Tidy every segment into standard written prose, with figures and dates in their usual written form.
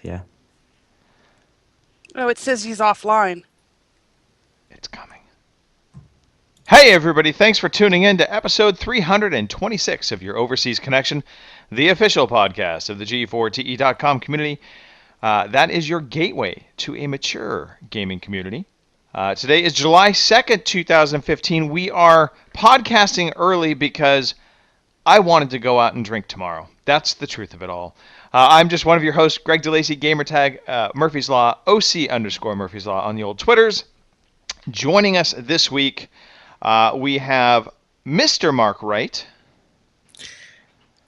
Yeah. Oh, it says he's offline. It's coming. Hey, everybody. Thanks for tuning in to episode 326 of your Overseas Connection, the official podcast of the G4TE.com community. That is your gateway to a mature gaming community. Today is July 2nd, 2015. We are podcasting early because I wanted to go out and drink tomorrow. That's the truth of it all. I'm just one of your hosts, Greg DeLacy, gamertag Murphy's Law, OC_Murphy's Law on the old Twitters. Joining us this week, we have Mr. Mark Wright.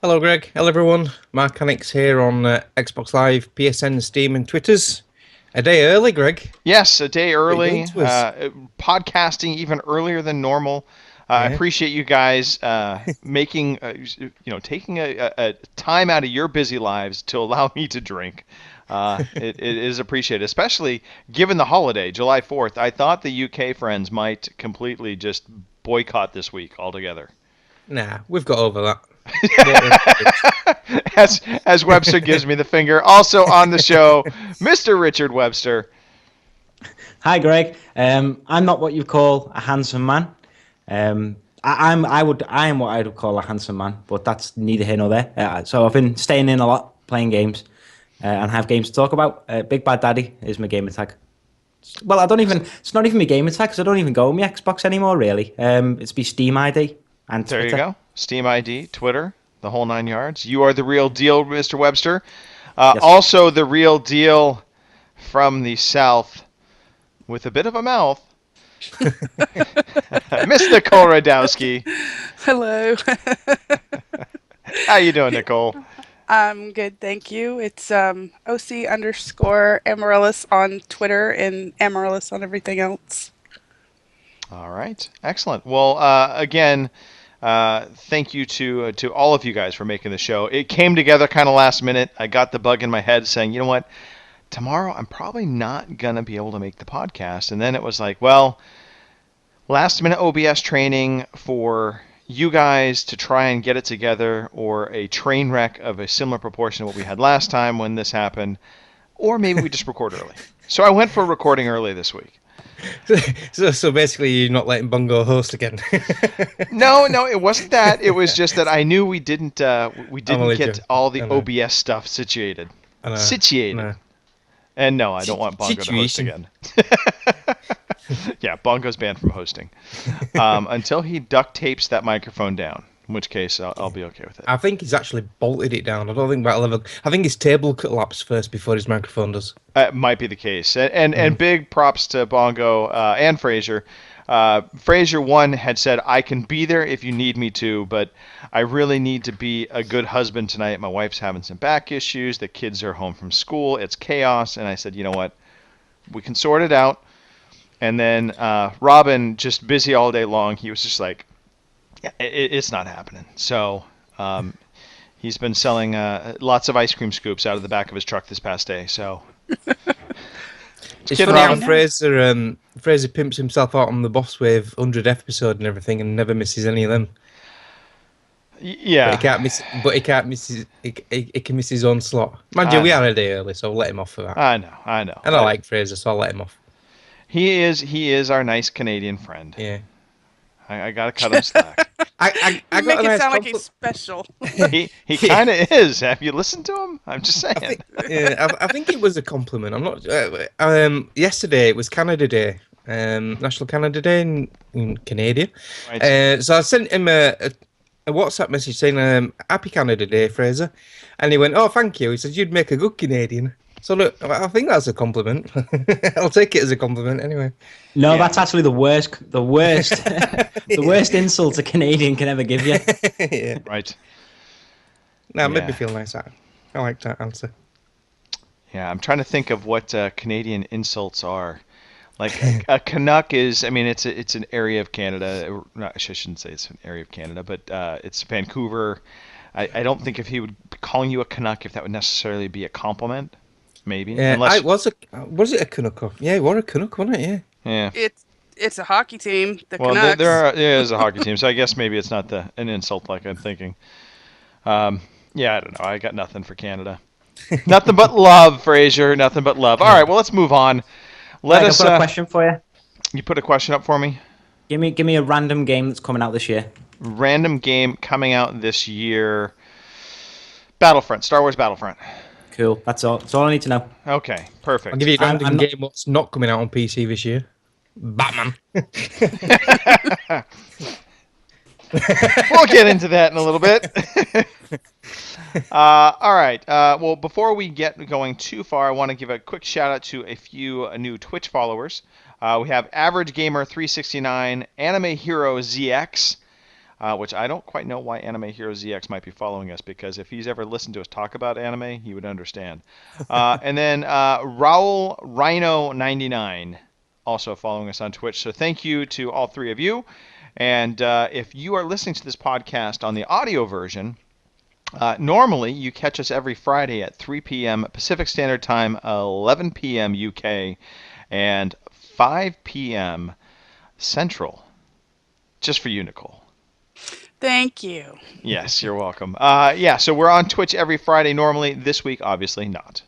Hello, Greg. Hello, everyone. Mark Annix here on Xbox Live, PSN, Steam, and Twitters. A day early, Greg. Yes, a day early. Podcasting even earlier than normal. I appreciate you guys making, taking a time out of your busy lives to allow me to drink. It is appreciated, especially given the holiday, July 4th. I thought the UK friends might completely just boycott this week altogether. Nah, we've got over that. as Webster gives me the finger. Also on the show, Mr. Richard Webster. Hi, Greg. I'm not what you call a handsome man. I am what I would call a handsome man, but that's neither here nor there. So I've been staying in a lot, playing games, and have games to talk about. Big Bad Daddy is my gamer tag. Well, it's not even my gamer tag because I don't even go on my Xbox anymore, really. It's my Steam ID and Twitter. There you go. Steam ID, Twitter, the whole 9 yards. You are the real deal, Mr. Webster. Yes. Also the real deal from the South with a bit of a mouth. Miss Nicole Radowski. Hello. How you doing, Nicole? I'm good, thank you. It's OC_Amaryllis on Twitter and Amaryllis on everything else. All right, excellent. Well, again, thank you to all of you guys for making the show. It came together kind of last minute. I got the bug in my head saying, you know what? Tomorrow I'm probably not going to be able to make the podcast. And then it was like, well, last minute OBS training for you guys to try and get it together, or a train wreck of a similar proportion to what we had last time when this happened, or maybe we just record early. So I went for recording early this week. So basically you're not letting Bungo host again. No, it wasn't that. It was just that I knew we didn't get all the OBS stuff situated. No. And no, I don't want Bongo to host again. Yeah, Bongo's banned from hosting until he duct tapes that microphone down, in which case I'll be okay with it. I think he's actually bolted it down. I don't think that'll ever... I think his table collapsed first before his microphone does. Might be the case. And big props to Bongo and Fraser. Fraser 1 had said, I can be there if you need me to, but I really need to be a good husband tonight. My wife's having some back issues. The kids are home from school. It's chaos. And I said, you know what? We can sort it out. And then Robin, just busy all day long, he was just like, yeah, it's not happening. So he's been selling lots of ice cream scoops out of the back of his truck this past day. So it's funny how Fraser pimps himself out on the Boss Wave 100 episode and everything, and never misses any of them. Yeah, but he can't miss. He can miss his own slot. Mind you, we are a day early, so I'll let him off for that. I know. And I like Fraser, so I'll let him off. He is our nice Canadian friend. Yeah. I gotta cut him slack. I make it sound like he's special. He kind of is. Have you listened to him? I'm just saying. I think it was a compliment. I'm not. Yesterday it was Canada Day, National Canada Day in Canada. Right. So I sent him a WhatsApp message saying Happy Canada Day, Fraser, and he went, "Oh, thank you." He said, "You'd make a good Canadian." So look, I think that's a compliment. I'll take it as a compliment anyway. No, that's actually the worst, the worst insult a Canadian can ever give you. Yeah. Right. No, it made me feel nice. I like that answer. Yeah, I'm trying to think of what Canadian insults are. Like a Canuck is, I mean, it's an area of Canada. I shouldn't say it's an area of Canada, but it's Vancouver. I don't think if he would be calling you a Canuck, if that would necessarily be a compliment. Maybe. Yeah, was it a Canuck? Yeah, it was a Canuck, wasn't it? Yeah. It's a hockey team. The Canucks. Canucks. There is a hockey team, so I guess maybe it's not an insult like I'm thinking. Yeah, I don't know. I got nothing for Canada. Nothing but love, Fraser. Nothing but love. All right, well, let's move on. Greg, I've got a question for you. You put a question up for me? Give me a random game that's coming out this year. Random game coming out this year. Battlefront. Star Wars Battlefront. Cool. That's all. That's all I need to know. Okay, perfect. I'll give you a random I'm not- game what's not coming out on PC this year. Batman. We'll get into that in a little bit. All right. Well, before we get going too far, I want to give a quick shout out to a few new Twitch followers. We have Average Gamer 369, Anime Hero ZX, which I don't quite know why Anime Hero ZX might be following us, because if he's ever listened to us talk about anime, he would understand. And then Raul Rhino 99, also following us on Twitch. So thank you to all three of you. And if you are listening to this podcast on the audio version, normally you catch us every Friday at 3 p.m. Pacific Standard Time, 11 p.m. UK, and 5 p.m. Central. Just for you, Nicole. Thank you. Yes, you're welcome. Yeah, so we're on Twitch every Friday normally. This week, obviously not.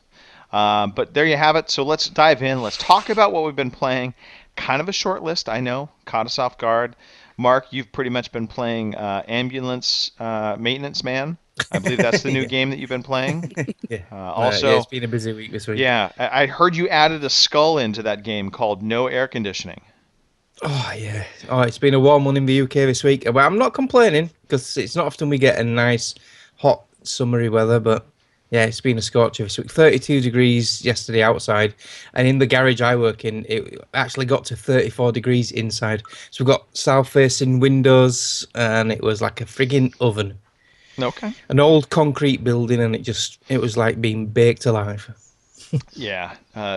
But there you have it. So let's dive in. Let's talk about what we've been playing. Kind of a short list, I know. Caught us off guard. Mark, you've pretty much been playing Ambulance Maintenance Man. I believe that's the new game that you've been playing. Yeah. Also, yeah, it's been a busy week this week. Yeah, I heard you added a skull into that game called No Air Conditioning. Oh, yeah. Oh, it's been a warm one in the UK this week. But I'm not complaining, because it's not often we get a nice, hot, summery weather. But, yeah, it's been a scorcher this week. 32 degrees yesterday outside. And in the garage I work in, it actually got to 34 degrees inside. So we've got south-facing windows, and it was like a frigging oven. Okay. An old concrete building, and it was like being baked alive. Yeah,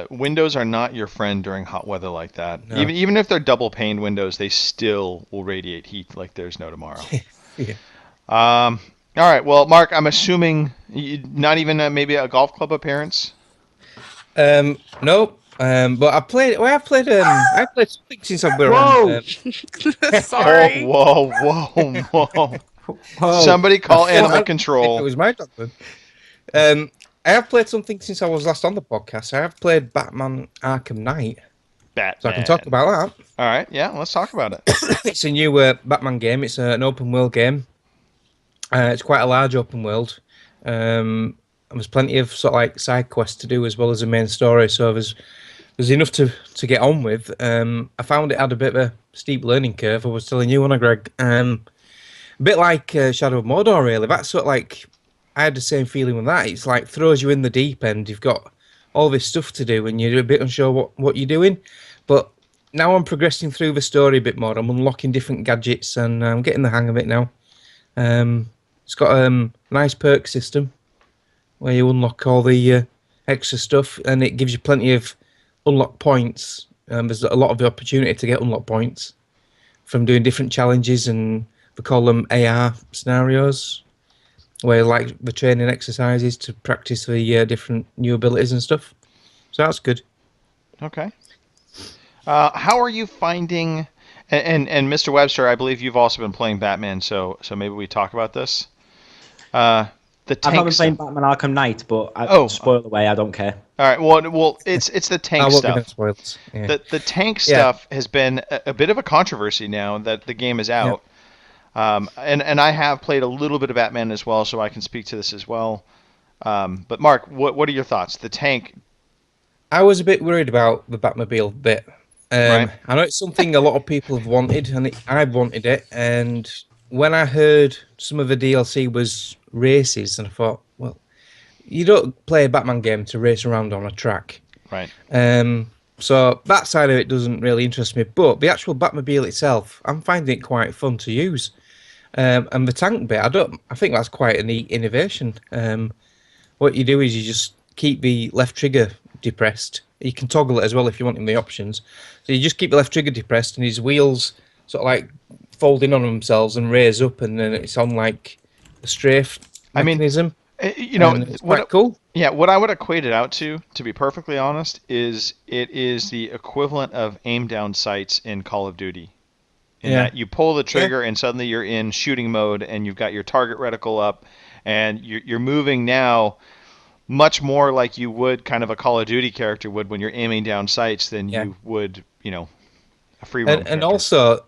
windows are not your friend during hot weather like that. No. Even if they're double paned windows, they still will radiate heat like there's no tomorrow. Yeah. All right, well, Mark, I'm assuming not even maybe a golf club appearance. No. But I've played something since I've been around. Sorry. Whoa, whoa, whoa, whoa! Somebody call animal It control. was my dog then. I have played something since I was last on the podcast. I have played Batman Arkham Knight, Batman. so I can talk about that. All right, yeah, let's talk about it. It's a new Batman game. It's an open world game. It's quite a large open world. There's plenty of sort of like side quests to do as well as the main story. So there's enough to get on with. I found it had a bit of a steep learning curve. I was telling you, Greg. A bit like Shadow of Mordor, really. That's sort of like, I had the same feeling with that. It's like throws you in the deep end. You've got all this stuff to do, and you're a bit unsure what you're doing. But now I'm progressing through the story a bit more. I'm unlocking different gadgets, and I'm getting the hang of it now. It's got a nice perk system where you unlock all the extra stuff, and it gives you plenty of unlock points. There's a lot of opportunity to get unlock points from doing different challenges, and we call them AR scenarios, where like the training exercises to practice the different new abilities and stuff. So that's good. Okay. How are you finding? And Mr. Webster, I believe you've also been playing Batman, so maybe we talk about this. The tank I've not been playing Batman Arkham Knight, but spoil away. I don't care. All right. Well, it's the tank stuff. Yeah. The tank stuff has been a bit of a controversy now that the game is out. Yeah. And I have played a little bit of Batman as well, so I can speak to this as well. But Mark, what are your thoughts? The tank. I was a bit worried about the Batmobile bit. Right. I know it's something a lot of people have wanted, and I've wanted it. And when I heard some of the DLC was races, and I thought, well, you don't play a Batman game to race around on a track. Right. So that side of it doesn't really interest me. But the actual Batmobile itself, I'm finding it quite fun to use. And the tank bit, I think that's quite a neat innovation. What you do is you just keep the left trigger depressed. You can toggle it as well if you want in the options. So you just keep the left trigger depressed, and his wheels sort of like fold in on themselves and raise up, and then it's on like a strafe mechanism. It's quite cool. Yeah, what I would equate it out to be perfectly honest, is it is the equivalent of aim down sights in Call of Duty. In that you pull the trigger and suddenly you're in shooting mode, and you've got your target reticle up, and you're moving now much more like you would kind of a Call of Duty character would when you're aiming down sights than Yeah. you would, a free roam And character. also,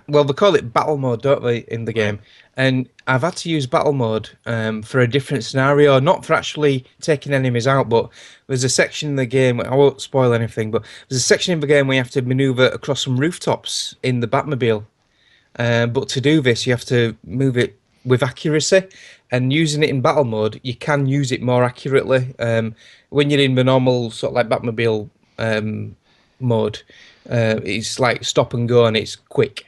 well, they call it battle mode, don't they, in the game? And I've had to use battle mode for a different scenario, not for actually taking enemies out, but there's a section in the game, I won't spoil anything, but there's a section in the game where you have to maneuver across some rooftops in the Batmobile. But to do this, you have to move it with accuracy, and using it in battle mode, you can use it more accurately. When you're in the normal sort of like Batmobile mode, it's like stop and go and it's quick.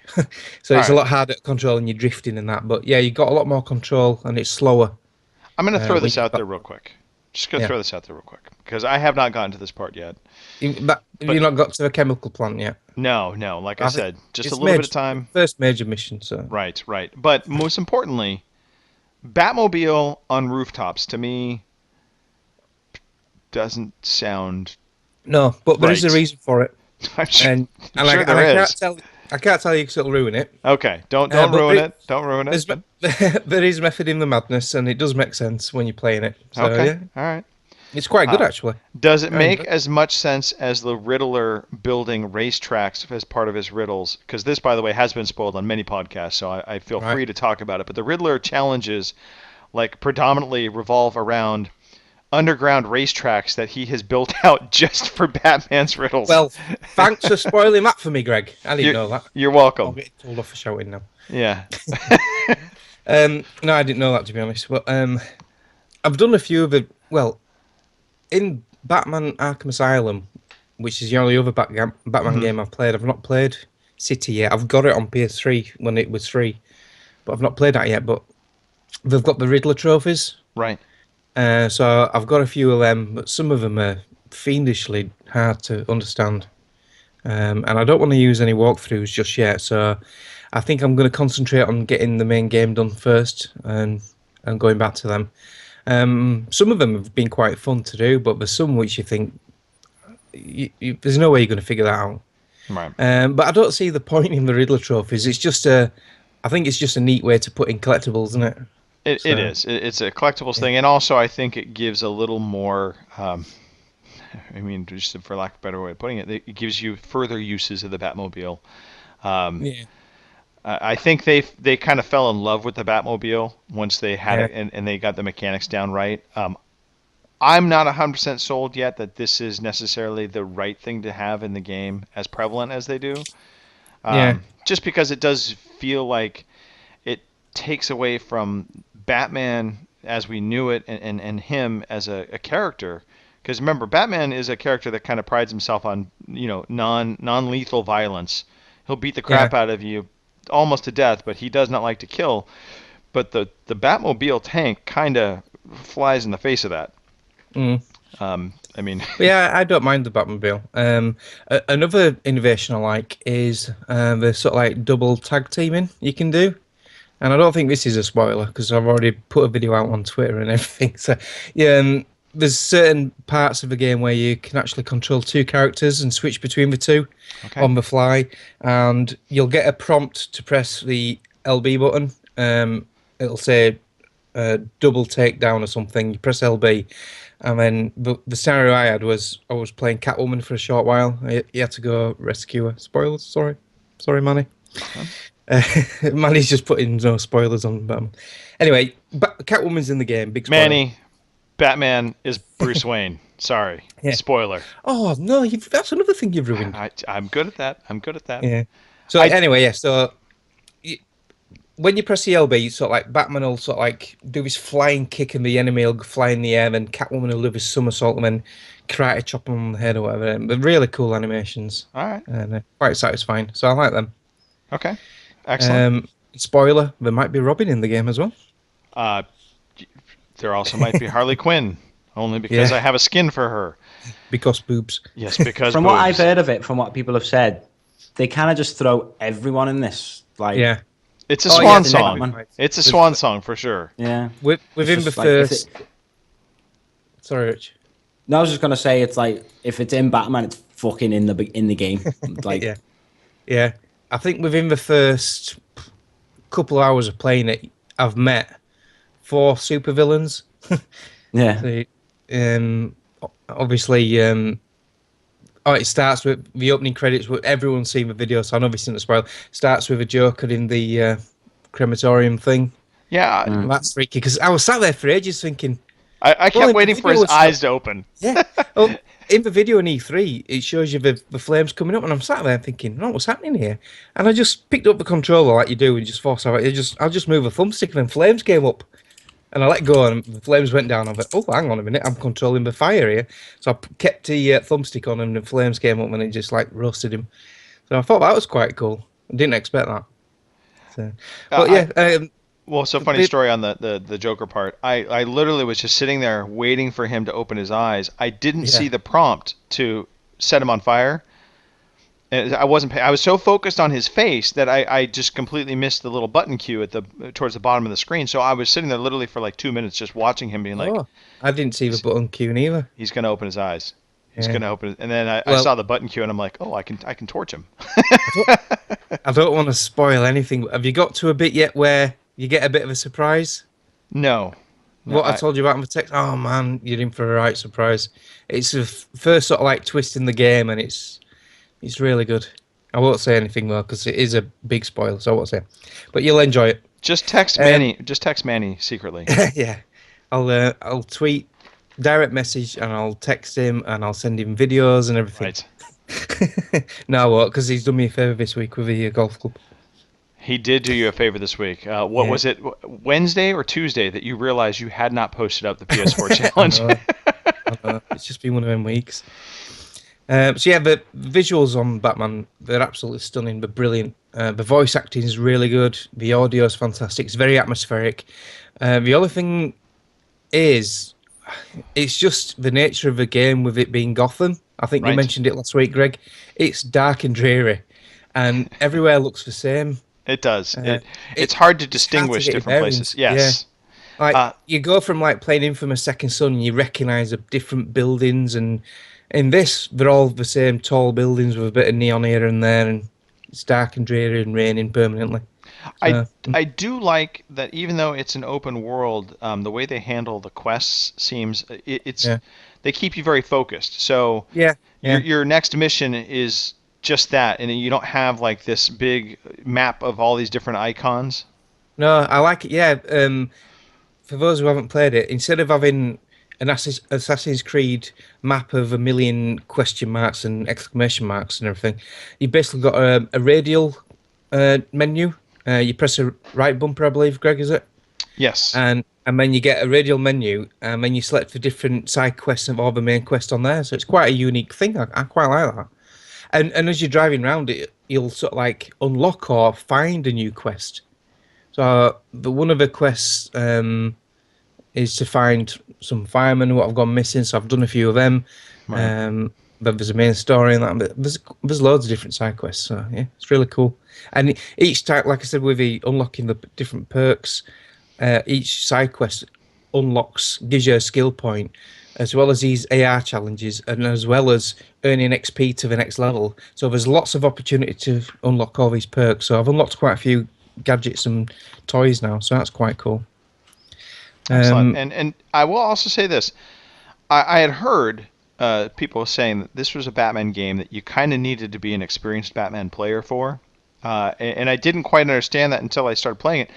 So it's a lot harder to control and you're drifting and that. But yeah, you got a lot more control and it's slower. I'm going to throw this when out there real quick. Just going to throw this out there real quick because I have not gotten to this part yet. You've not got to the chemical plant yet. No. Like I said, just It's a little bit major- of time. First major mission, so. Right. But most importantly, Batmobile on rooftops to me doesn't sound. No, but there is a Right. reason for it. I'm sure, And I'm sure there I is. can't tell you because it'll ruin it. Okay, don't but ruin there- it. Don't ruin There's, it. there is method in the madness, and it does make sense when you're playing it. So Okay, yeah, all right. it's quite good actually. Does it make but- as much sense as the Riddler building racetracks as part of his riddles? Because this, by the way, has been spoiled on many podcasts, so I feel Right. free to talk about it. But the Riddler challenges, like, predominantly revolve around underground racetracks that he has built out just for Batman's riddles. Well, thanks for spoiling that for me, Greg. I didn't know that. You're I'm welcome. getting told off for shouting now. Yeah. No, I didn't know that, to be honest. But I've done a few of the. Well, in Batman Arkham Asylum, which is the only other Batman game I've played, I've not played City yet. I've got it on PS3 when it was free, but I've not played that yet. But they've got the Riddler trophies. Right. So I've got a few of them, but some of them are fiendishly hard to understand. And I don't want to use any walkthroughs just yet, so I think I'm going to concentrate on getting the main game done first and going back to them. Some of them have been quite fun to do, but there's some which you think there's no way you're going to figure that out. Right. But I don't see the point in the Riddler trophies. I think it's just a neat way to put in collectibles, isn't it? It is. It's a collectibles thing, and also I think it gives a little more. I mean, just for lack of a better way of putting it, it gives you further uses of the Batmobile. Yeah. I think they kind of fell in love with the Batmobile once they had Yeah. it and they got the mechanics down right. I'm not 100% sold yet that this is necessarily the right thing to have in the game as prevalent as they do. Yeah. Just because it does feel like it takes away from Batman as we knew it and him as a character. Because remember, Batman is a character that kind of prides himself on, non-lethal violence. He'll beat the crap out of you almost to death, but he does not like to kill. But the Batmobile tank kind of flies in the face of that. I mean, Yeah, I don't mind the Batmobile. Another innovation I like is the sort of like double tag teaming you can do. And I don't think this is a spoiler because I've already put a video out on Twitter and everything. So, yeah, there's certain parts of the game where you can actually control two characters and switch between the two on the fly. And you'll get a prompt to press the LB button. It'll say double takedown or something. You press LB. And then the scenario I had was I was playing Catwoman for a short while. You had to go rescue her. Spoilers, sorry, Manny. Manny's just putting no spoilers on Batman. Anyway, Catwoman's in the game. Big spoiler. Manny, Batman is Bruce Wayne. Sorry, spoiler. Oh no, that's another thing you've ruined. I'm good at that. Yeah. So anyway, So when you press the LB, sort of like Batman will sort of like do his flying kick and the enemy will fly in the air, and then Catwoman will do his somersault and then karate chop him on the head or whatever. But really cool animations. All right. And quite satisfying. So I like them. Okay. Excellent. Spoiler: there might be Robin in the game as well. There also might be Harley Quinn, only because I have a skin for her. Because boobs. Yes, because From boobs. what I've heard of it, from what people have said, they kind of just throw everyone in this. Like, Yeah. It's a Oh, swan yeah, song. Batman. It's a swan song for sure. yeah. Within It's the just like, if first. it- Sorry, Rich. No, I was just gonna say it's like if it's in Batman, it's fucking in the game. Like, Yeah. I think within the first couple of hours of playing it, I've met 4 supervillains. yeah. So obviously, it starts with the opening credits. Everyone's seen the video, so I know this isn't a spoil. Starts with a Joker in the crematorium thing. Yeah. That's freaky, because I was sat there for ages thinking... I kept waiting for his eyes to open. Yeah. Well, in the video in E3, it shows you the flames coming up, and I'm sat there thinking, "No, what's happening here?" And I just picked up the controller like you do, and just force out. I'll just move a thumbstick, and then flames came up, and I let go, and the flames went down. I went, "Oh, hang on a minute, I'm controlling the fire here." So I kept the thumbstick on, and the flames came up, and it just like roasted him. So I thought that was quite cool. I didn't expect that. So, but yeah. Well, so funny story on the Joker part. I literally was just sitting there waiting for him to open his eyes. I didn't see the prompt to set him on fire. And I was so focused on his face that I just completely missed the little button cue towards the bottom of the screen. So I was sitting there literally for like 2 minutes just watching him being like... I didn't see the button cue either. He's going to open his eyes. He's going to open it. And then I saw the button cue and I'm like, oh, I can torch him. I don't want to spoil anything. Have you got to a bit yet where you get a bit of a surprise? No. What I told you about in the text, oh man, you're in for a right surprise. It's the first sort of like twist in the game, and it's really good. I won't say anything though, because it is a big spoiler, so I won't say. But you'll enjoy it. Just text Manny. Just text Manny secretly. Yeah, I'll tweet, direct message, and I'll text him, and I'll send him videos and everything. Right. No, I won't, because he's done me a favour this week with the golf club. He did do you a favor this week. What was it, Wednesday or Tuesday, that you realized you had not posted up the PS4 challenge? I know. It's just been one of them weeks. So yeah, the visuals on Batman, they're absolutely stunning. They're brilliant. The voice acting is really good. The audio is fantastic. It's very atmospheric. The other thing is, it's just the nature of the game with it being Gotham. I think you mentioned it last week, Greg. It's dark and dreary, and everywhere looks the same. It does. It's hard to distinguish different places. Yes. Yeah. Like you go from like playing Infamous Second Son, and you recognise the different buildings, and in this they're all the same tall buildings with a bit of neon here and there, and it's dark and dreary and raining permanently. I do like that, even though it's an open world, the way they handle the quests seems they keep you very focused. So your next mission is just that, and you don't have like this big map of all these different icons. No, I like it. Yeah, for those who haven't played it, instead of having an Assassin's Creed map of a million question marks and exclamation marks and everything, you basically got a radial menu. You press a right bumper, I believe, Greg, is it? Yes. And then you get a radial menu, and then you select the different side quests of all the main quests on there. So it's quite a unique thing. I quite like that. And as you're driving around it, you'll sort of like unlock or find a new quest. So one of the quests is to find some firemen who have gone missing. So I've done a few of them. Right. But there's a main story and that. But there's loads of different side quests. So yeah, it's really cool. And each time, like I said, with the unlocking the different perks, each side quest gives you a skill point, as well as these AR challenges, and as well as earning XP to the next level. So there's lots of opportunity to unlock all these perks. So I've unlocked quite a few gadgets and toys now, so that's quite cool. Excellent. And I will also say this. I had heard people saying that this was a Batman game that you kind of needed to be an experienced Batman player for. And I didn't quite understand that until I started playing it.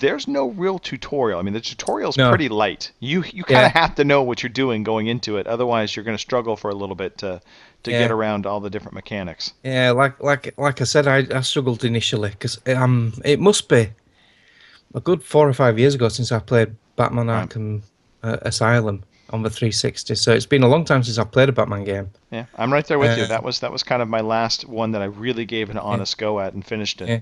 There's no real tutorial. I mean, the tutorial's pretty light. You kind of have to know what you're doing going into it. Otherwise, you're going to struggle for a little bit to get around all the different mechanics. Yeah, like I said, I struggled initially because it must be a good 4 or 5 years ago since I played Batman Arkham Asylum on the 360. So it's been a long time since I've played a Batman game. Yeah, I'm right there with you. That was kind of my last one that I really gave an honest go at and finished it. Yeah.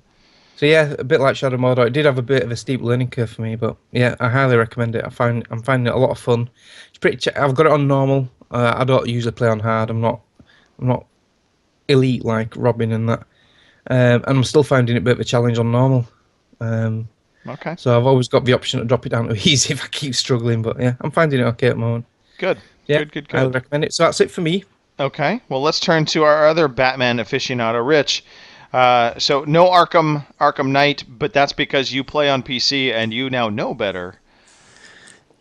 So yeah, a bit like Shadow Mordor. It did have a bit of a steep learning curve for me, but yeah, I highly recommend it. I'm finding it a lot of fun. It's pretty. I've got it on normal. I don't usually play on hard. I'm not elite like Robin and that. And I'm still finding it a bit of a challenge on normal. Okay. So I've always got the option to drop it down to easy if I keep struggling. But yeah, I'm finding it okay at the moment. Good. Yeah, good. I would recommend it. So that's it for me. Okay. Well, let's turn to our other Batman aficionado, Rich. So no Arkham Knight, but that's because you play on PC and you now know better.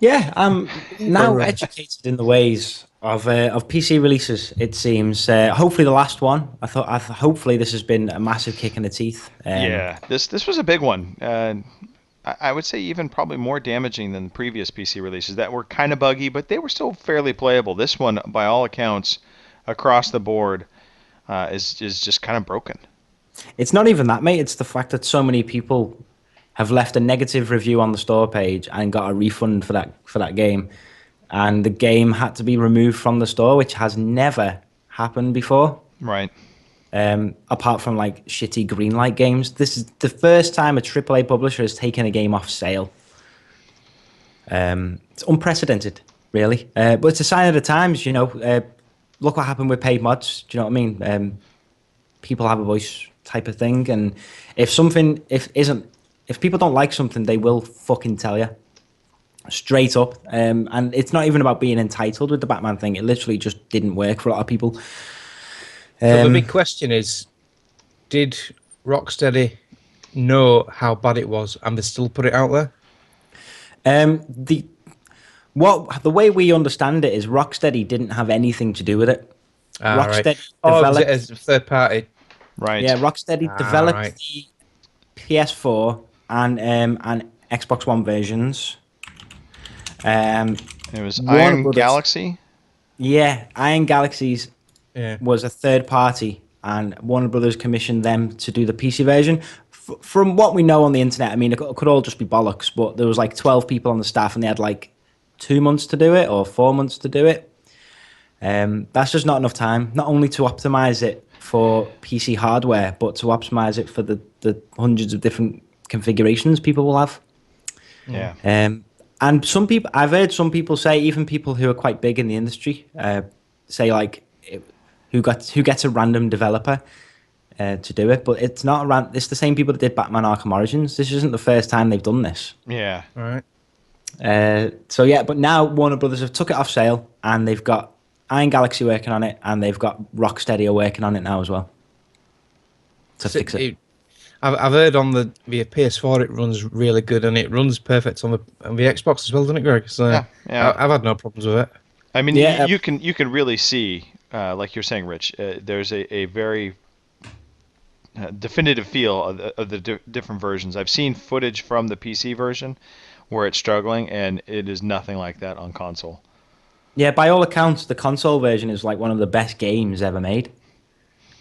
Yeah, I'm now educated in the ways of PC releases. It seems. Hopefully, the last one. Hopefully this has been a massive kick in the teeth. Yeah, this was a big one. I would say even probably more damaging than the previous PC releases that were kind of buggy, but they were still fairly playable. This one, by all accounts, across the board, is just kind of broken. It's not even that, mate. It's the fact that so many people have left a negative review on the store page and got a refund for that game, and the game had to be removed from the store, which has never happened before. Right. Apart from like shitty Greenlight games, this is the first time a AAA publisher has taken a game off sale. It's unprecedented, really. But it's a sign of the times, you know. Look what happened with paid mods. Do you know what I mean? People have a voice, type of thing, and if people don't like something, they will fucking tell you straight up. And it's not even about being entitled with the Batman thing. It literally just didn't work for a lot of people. So the big question is, did Rocksteady know how bad it was and they still put it out there? The way we understand it is Rocksteady didn't have anything to do with it. Rocksteady developed it as a third party. Right. Yeah, Rocksteady developed the PS4 and Xbox One versions. It was Iron Galaxy. Yeah, Iron Galaxies Yeah. was a third party, and Warner Brothers commissioned them to do the PC version. From what we know on the internet, I mean, it could all just be bollocks, but there was like 12 people on the staff, and they had like 2 months to do it or 4 months to do it. That's just not enough time, not only to optimize it for PC hardware, but to optimize it for the hundreds of different configurations people will have. Yeah. And some people, I've heard some people say, even people who are quite big in the industry, say like, who gets a random developer to do it, but it's not it's the same people that did Batman Arkham Origins. This isn't the first time they've done this. Yeah. All right. So yeah, but now Warner Brothers have took it off sale, and they've got Iron Galaxy working on it, and they've got Rocksteady are working on it now as well to fix it. I've heard on the PS4 it runs really good, and it runs perfect on the Xbox as well, doesn't it, Greg? So yeah. I've had no problems with it. I mean, you can really see, like you're saying, Rich. There's a very definitive feel of the different versions. I've seen footage from the PC version where it's struggling, and it is nothing like that on console. Yeah, by all accounts, the console version is like one of the best games ever made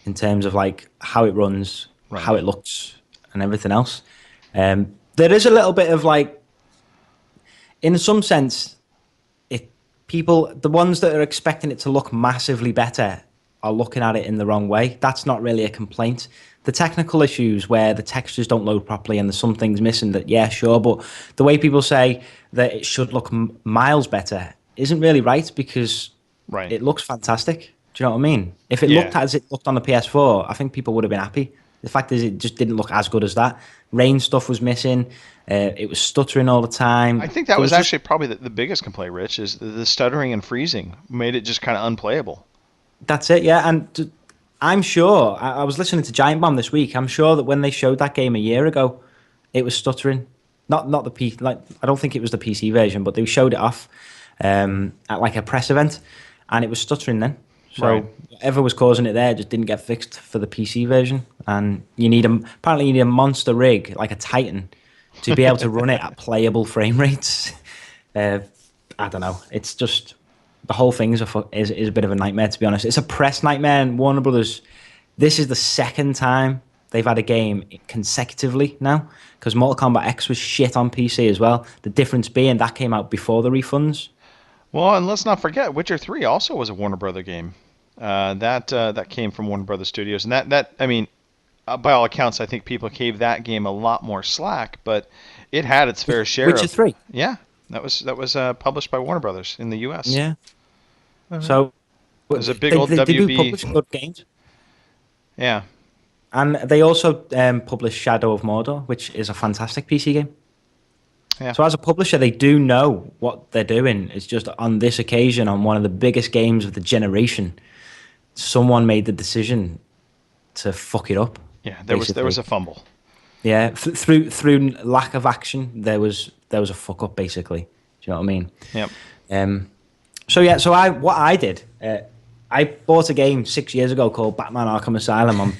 in terms of like how it runs, how it looks, and everything else. There is a little bit of like, in some sense, the ones that are expecting it to look massively better are looking at it in the wrong way. That's not really a complaint. The technical issues where the textures don't load properly and there's some things missing, that, yeah, sure, but the way people say that it should look miles better isn't really right, because it looks fantastic. Do you know what I mean? If it looked as it looked on the PS4, I think people would have been happy. The fact is, it just didn't look as good as that. Rain stuff was missing. It was stuttering all the time. I think that was actually probably the biggest complaint, Rich, is the stuttering and freezing made it just kind of unplayable. That's it, yeah. And I'm sure, I was listening to Giant Bomb this week, I'm sure that when they showed that game a year ago, it was stuttering. Not the PC, like, I don't think it was the PC version, but they showed it off at like a press event, and it was stuttering then. So whatever was causing it there just didn't get fixed for the PC version. And apparently you need a monster rig, like a Titan, to be able to run it at playable frame rates. I don't know. It's just, the whole thing is a bit of a nightmare, to be honest. It's a press nightmare, and Warner Brothers, this is the second time they've had a game consecutively now, because Mortal Kombat X was shit on PC as well. The difference being that came out before the refunds. Well, and let's not forget, Witcher 3 also was a Warner Brother game. That came from Warner Brothers Studios, and that I mean, by all accounts, I think people gave that game a lot more slack, but it had its fair share. Witcher 3. Yeah, that was published by Warner Brothers in the U.S. Yeah. So it was a big old WB. They do publish good games. Yeah. And they also publish Shadow of Mordor, which is a fantastic PC game. Yeah. So as a publisher, they do know what they're doing. It's just on this occasion, on one of the biggest games of the generation, someone made the decision to fuck it up. Yeah, there was a fumble. Yeah, through lack of action, there was a fuck up, basically. you know what I mean? Yep. What I did, I bought a game 6 years ago called Batman Arkham Asylum on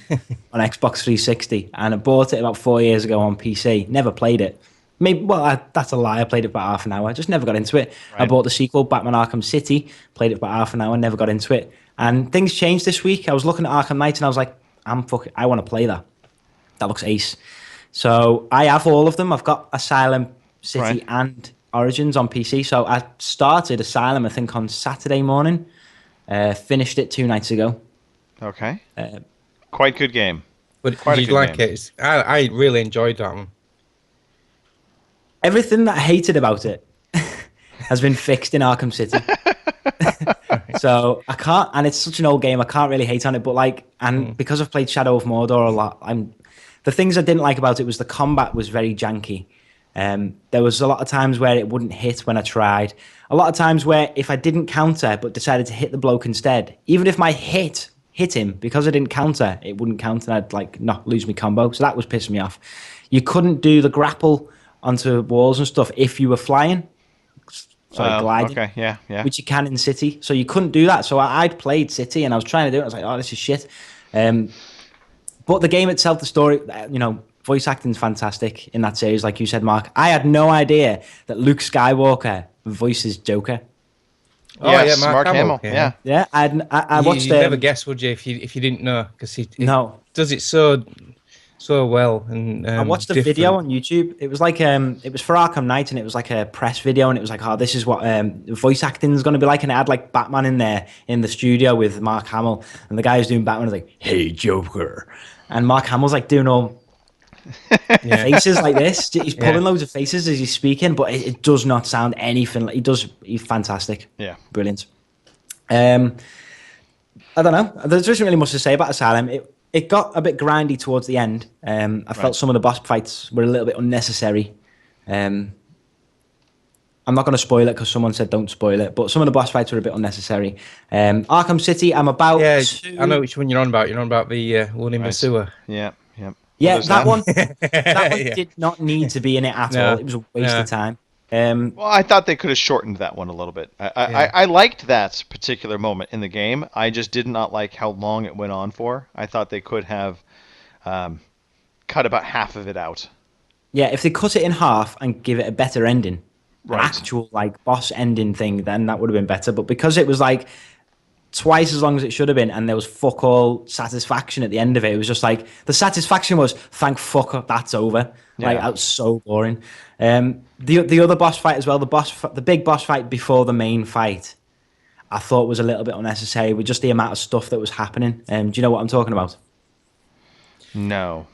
Xbox 360, and I bought it about 4 years ago on PC. Never played it. That's a lie. I played it for about half an hour. I just never got into it. Right. I bought the sequel, Batman Arkham City, played it for about half an hour, never got into it. And things changed this week. I was looking at Arkham Knight and I was like, I want to play that. That looks ace. So I have all of them. I've got Asylum, City, and Origins on PC. So I started Asylum, I think, on Saturday morning. Finished it 2 nights ago. Okay. Quite good game. But Quite did you like it? I really enjoyed that one. Everything that I hated about it has been fixed in Arkham City. So I can't, and it's such an old game, I can't really hate on it. But because I've played Shadow of Mordor a lot, the things I didn't like about it was the combat was very janky. There was a lot of times where it wouldn't hit when I tried. A lot of times where if I didn't counter but decided to hit the bloke instead, even if my hit him, because I didn't counter, it wouldn't count and I'd not lose my combo. So that was pissing me off. You couldn't do the grapple onto walls and stuff if you were flying. Gliding. Okay, yeah. Which you can in City. So you couldn't do that. So I'd played City and I was trying to do it. I was like, oh, this is shit. But the game itself, the story, voice acting's fantastic in that series, like you said, Mark. I had no idea that Luke Skywalker voices Joker. Oh, yes, yeah, Mark Hamill. Yeah. Yeah, I watched... You'd never guess, would you, if you didn't know? Because he does it so well. And I watched a video on YouTube. It was it was for Arkham Knight, and it was like a press video, and it was like, oh, this is what voice acting is going to be like. And it had like Batman in there in the studio with Mark Hamill, and the guy who's doing Batman was like, "Hey, Joker," and Mark Hamill's like doing all faces like this. He's pulling loads of faces as he's speaking, but it does not sound anything like he does. He's fantastic. Yeah, brilliant. I don't know. There's not really much to say about Asylum. It got a bit grindy towards the end. I felt some of the boss fights were a little bit unnecessary. I'm not going to spoil it because someone said don't spoil it, but some of the boss fights were a bit unnecessary. Arkham City, I'm about I know which one you're on about. You're on about the one in the sewer. Yeah. Yeah, that one did not need to be in it at all. It was a waste of time. Well, I thought they could have shortened that one a little bit. I liked that particular moment in the game. I just did not like how long it went on for. I thought they could have cut about half of it out. Yeah, if they cut it in half and give it a better ending, an actual boss ending thing, then that would have been better. But because it was twice as long as it should have been, and there was fuck all satisfaction at the end of it. It was just the satisfaction was thank fuck that's over. That was so boring. The other boss fight as well, the big boss fight before the main fight, I thought was a little bit unnecessary with just the amount of stuff that was happening. Do you know what I'm talking about? No.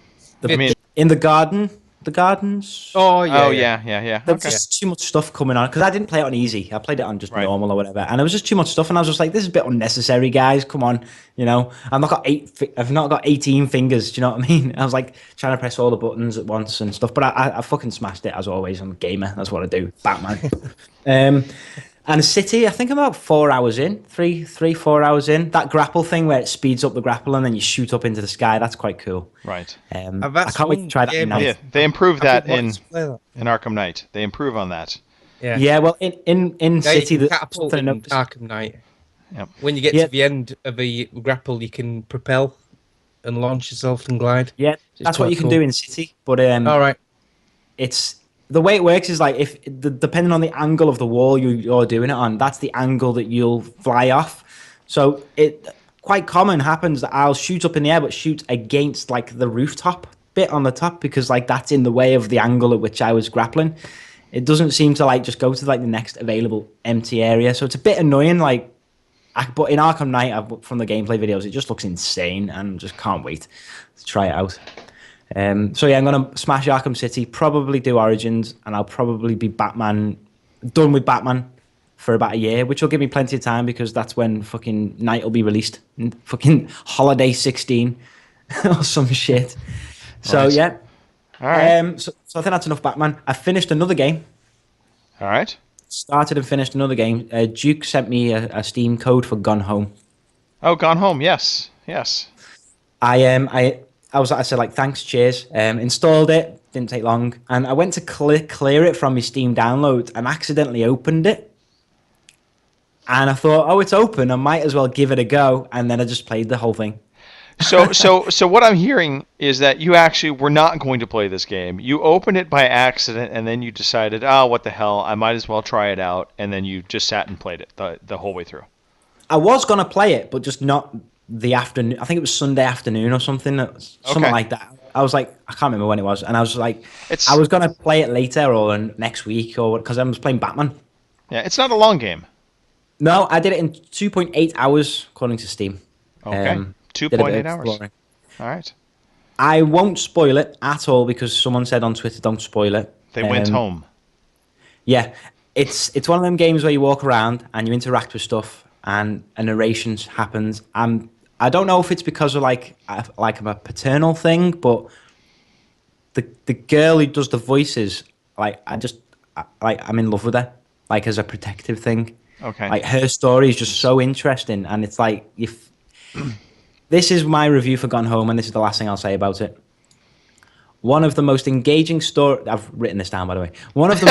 In the gardens. Oh yeah. There's just too much stuff coming on because I didn't play it on easy. I played it on just normal or whatever, and it was just too much stuff. And I was just like, "This is a bit unnecessary, guys. Come on, I've not got 18 fingers. Do you know what I mean?" I was trying to press all the buttons at once and stuff, but I fucking smashed it as always. I'm a gamer. That's what I do. Batman. And City, I think I'm about 4 hours in, 4 hours in. That grapple thing where it speeds up the grapple and then you shoot up into the sky, that's quite cool. Right. I can't wait to try that in Night. Yeah, they improved that in Arkham Knight. They improve on that. Yeah, well, in City... Catapult in Arkham Knight. Yep. When you get to the end of a grapple, you can propel and launch yourself and glide. Yeah, that's what you can do in City. But all right. It's... The way it works is depending on the angle of the wall you're doing it on, that's the angle that you'll fly off. So it quite common happens that I'll shoot up in the air, but shoot against the rooftop bit on the top because that's in the way of the angle at which I was grappling. It doesn't seem to just go to the next available empty area. So it's a bit annoying. But in Arkham Knight, from the gameplay videos, it just looks insane and just can't wait to try it out. I'm going to smash Arkham City, probably do Origins, and I'll probably be done with Batman for about a year, which will give me plenty of time because that's when fucking Night will be released. Fucking Holiday 16 or some shit. So, yeah. All right. So I think that's enough Batman. I finished another game. All right. Started and finished another game. Duke sent me a Steam code for Gone Home. Oh, Gone Home, yes. I said thanks, cheers. Installed it, Didn't take long, and I went to clear it from my Steam download and accidentally opened it. And I thought, oh, it's open. I might as well give it a go. And then I just played the whole thing. So what I'm hearing is that you actually were not going to play this game. You opened it by accident, and then you decided, oh, what the hell? I might as well try it out. And then you just sat and played it the whole way through. I was gonna play it, but just not the afternoon. I think it was Sunday afternoon or something like that. I was like, I can't remember when it was, and I was like, I was gonna play it later or next week or because I was playing Batman. Yeah, it's not a long game. No, I did it in 2.8 hours according to Steam. Okay, 2.8 hours. All right. I won't spoil it at all because someone said on Twitter, "Don't spoil it." They went home. Yeah, it's one of them games where you walk around and you interact with stuff, and a narration happens. I don't know if it's because of like a paternal thing, but the girl who does the voices, I'm in love with her, like as a protective thing. Okay. Like her story is just so interesting, and it's like if this is my review for Gone Home, and this is the last thing I'll say about it. One of the most engaging I've written this down, by the way. One of the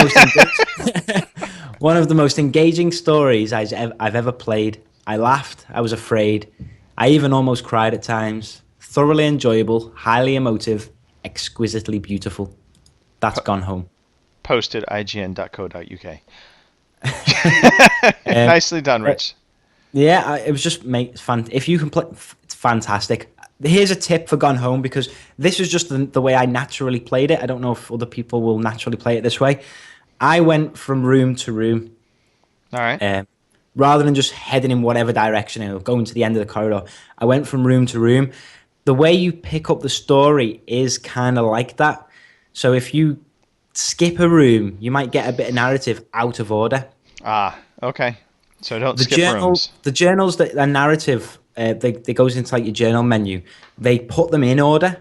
most engaging stories I've ever played. I laughed. I was afraid. I even almost cried at times. Thoroughly enjoyable, highly emotive, exquisitely beautiful. That's Gone Home. Posted ign.co.uk. Nicely done, Rich. Yeah, it was just fun. If you can play, it's fantastic. Here's a tip for Gone Home, because this is just the way I naturally played it. I don't know if other people will naturally play it this way. I went from room to room. All right. Rather than just heading in whatever direction or going to the end of the corridor, I went from room to room. The way you pick up the story is kind of like that. So if you skip a room, you might get a bit of narrative out of order. Ah, okay. So don't skip rooms. The journals that are narrative, they goes into like your journal menu. They put them in order.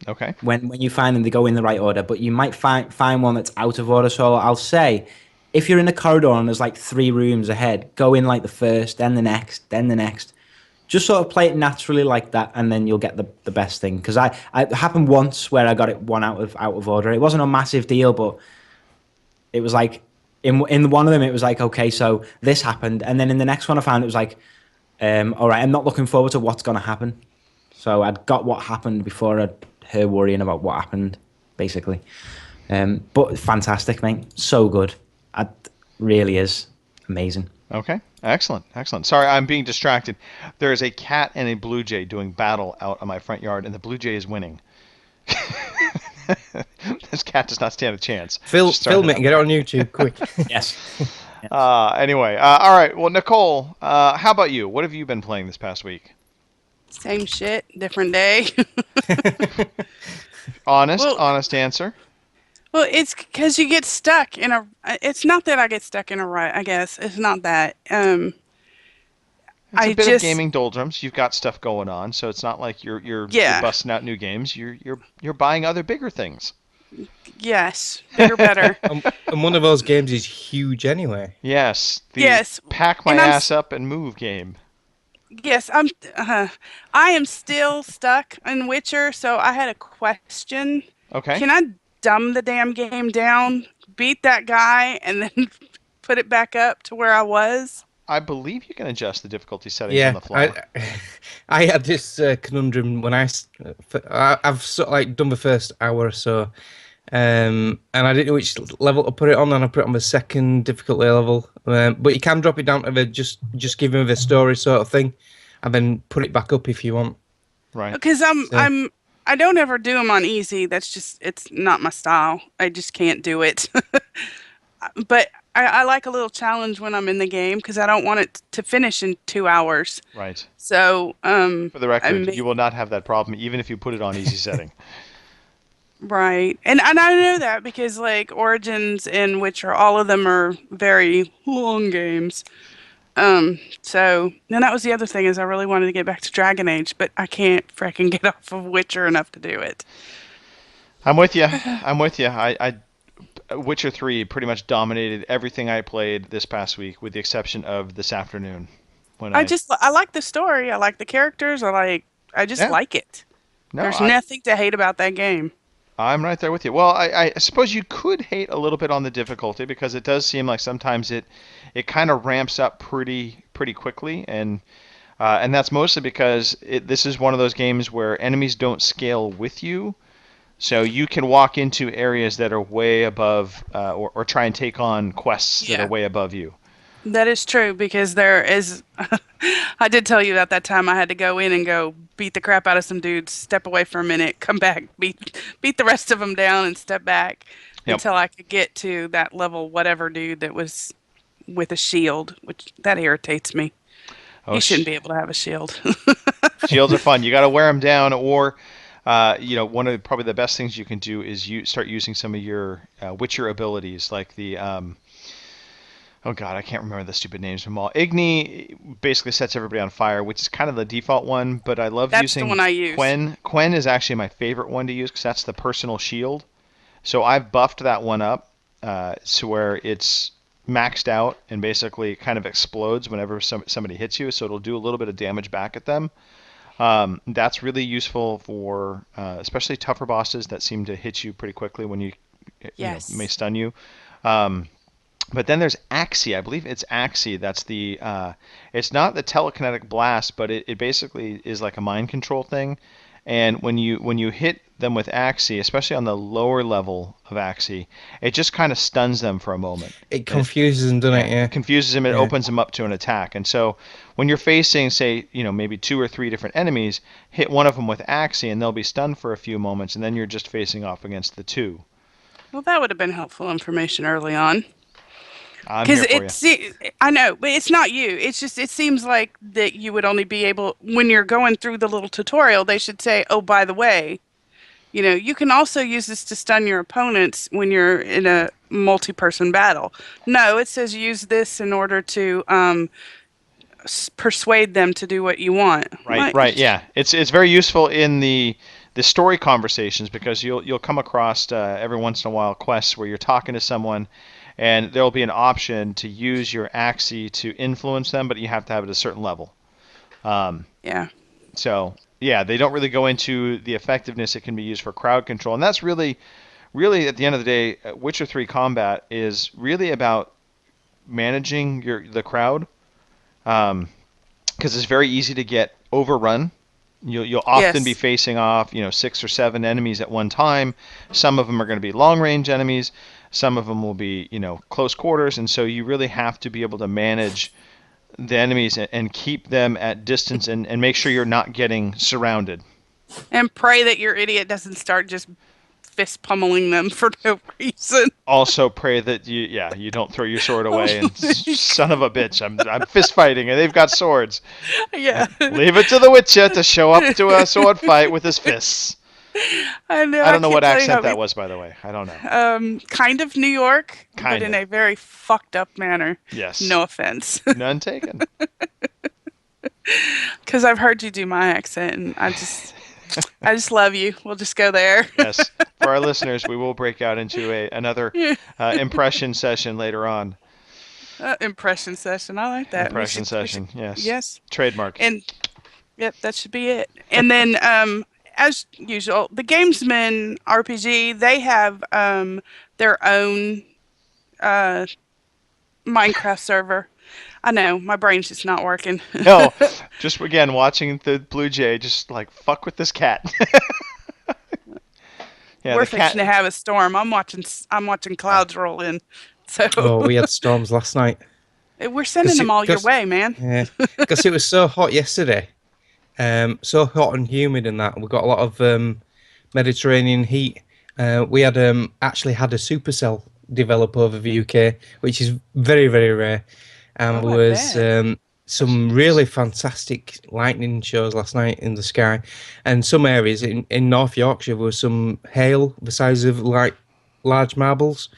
Okay. When you find them, they go in the right order. But you might find one that's out of order. So I'll say, if you're in a corridor and there's like 3 rooms ahead, go in like the first, then the next, then the next. Just sort of play it naturally like that, and then you'll get the best thing. Because it happened once where I got it one out of order. It wasn't a massive deal, but it was like in one of them it was like, okay, so this happened, and then in the next one I found it was like, all right, I'm not looking forward to what's going to happen. So I'd got what happened before I'd her worrying about what happened, basically. But fantastic, mate. So good. It really is amazing. Okay. Excellent. Sorry, I'm being distracted. There is a cat and a blue jay doing battle out on my front yard, and the blue jay is winning. This cat does not stand a chance. Film it and get it on YouTube, quick. Yes. Anyway, all right. Well, Nicole, how about you? What have you been playing this past week? Same shit, different day. Honest answer. Well, it's because you get stuck in a. It's not that I get stuck in a rut. I guess it's not that. It's a bit of gaming doldrums. You've got stuff going on, so it's not like you're busting out new games. You're buying other bigger things. Yes, bigger, better. And one of those games is huge anyway. Yes. Yes. Pack my ass up and move game. Yes, I am still stuck in Witcher, so I had a question. Okay. Can I dumb the damn game down, beat that guy, and then put it back up to where I was? I believe you can adjust the difficulty settings on the fly. I had this conundrum when I've sort of like done the first hour or so, and I didn't know which level to put it on, and I put it on the second difficulty level. But you can drop it down to the just give him the story sort of thing, and then put it back up if you want. Right. Because I don't ever do them on easy. That's just, it's not my style. I just can't do it. But I like a little challenge when I'm in the game because I don't want it to finish in 2 hours. Right. So, for the record, you will not have that problem even if you put it on easy setting. Right. And I know that because like Origins and Witcher, all of them are very long games. So then that was the other thing is I really wanted to get back to Dragon Age, but I can't frickin' get off of Witcher enough to do it. I'm with you. I Witcher 3 pretty much dominated everything I played this past week, with the exception of this afternoon. I like the story. I like the characters. I just like it. No, There's nothing to hate about that game. I'm right there with you. Well, I suppose you could hate a little bit on the difficulty because it does seem like sometimes it kind of ramps up pretty quickly, and that's mostly because this is one of those games where enemies don't scale with you, so you can walk into areas that are way above, or try and take on quests that are way above you. That is true because there is. I did tell you that time I had to go in and go beat the crap out of some dudes, step away for a minute, come back, beat the rest of them down, and step back until I could get to that level whatever dude that was with a shield, which that irritates me. He shouldn't be able to have a shield. Shields are fun. You got to wear them down, or one of probably the best things you can do is you start using some of your Witcher abilities, like the oh god, I can't remember the stupid names from all. Igni basically sets everybody on fire, which is kind of the default one, but I love using the one I use. Quen. Quen is actually my favorite one to use because that's the personal shield. So I've buffed that one up to where it's maxed out and basically kind of explodes whenever somebody hits you, so it'll do a little bit of damage back at them. That's really useful for especially tougher bosses that seem to hit you pretty quickly when you may stun you. But then there's Axii. I believe it's Axii. That's the it's not the telekinetic blast, but it basically is like a mind control thing. And when you hit them with Axii, especially on the lower level of Axii, it just kind of stuns them for a moment. It confuses them, doesn't it? Yeah. It confuses them. It opens them up to an attack. And so when you're facing, say, maybe 2 or 3 different enemies, hit one of them with Axii, and they'll be stunned for a few moments, and then you're just facing off against the 2. Well, that would have been helpful information early on. Because I know, but it's not you. It's just it seems like that you would only be able when you're going through the little tutorial. They should say, "Oh, by the way, you can also use this to stun your opponents when you're in a multi-person battle." No, it says use this in order to persuade them to do what you want. Right. Yeah, it's very useful in the story conversations because you'll come across every once in a while quests where you're talking to someone. And there'll be an option to use your Axii to influence them, but you have to have it at a certain level. So, they don't really go into the effectiveness it can be used for crowd control. And that's really, at the end of the day, Witcher 3 combat is really about managing the crowd. Because it's very easy to get overrun. You'll often be facing off, 6 or 7 enemies at one time. Some of them are going to be long-range enemies. Some of them will be, close quarters, and so you really have to be able to manage the enemies and keep them at distance and make sure you're not getting surrounded. And pray that your idiot doesn't start just fist pummeling them for no reason. Also pray that you don't throw your sword away and son of a bitch, I'm fist fighting and they've got swords. Yeah. Leave it to the Witcher to show up to a sword fight with his fists. I know. I don't know what accent that was, by the way. I don't know. Kind of New York, but in a very fucked up manner. Yes. No offense. None taken. Because I've heard you do my accent, and I just love you. We'll just go there. Yes. For our listeners, we will break out into another impression session later on. Impression session. I like that. Impression session. Yes. Yes. Trademark. And yep, that should be it. And then as usual, the Gamesman RPG, they have their own Minecraft server. I know, my brain's just not working. No, just again, watching the Blue Jay, just like, fuck with this cat. We're fixing to have a storm. I'm watching clouds roll in. So we had storms last night. We're sending them all your way, man. Yeah, because it was so hot yesterday. So hot and humid and that. We got a lot of Mediterranean heat. We had actually had a supercell develop over the UK, which is very, very rare. And there was some really fantastic lightning shows last night in the sky. And some areas in North Yorkshire, there was some hail the size of like large marbles.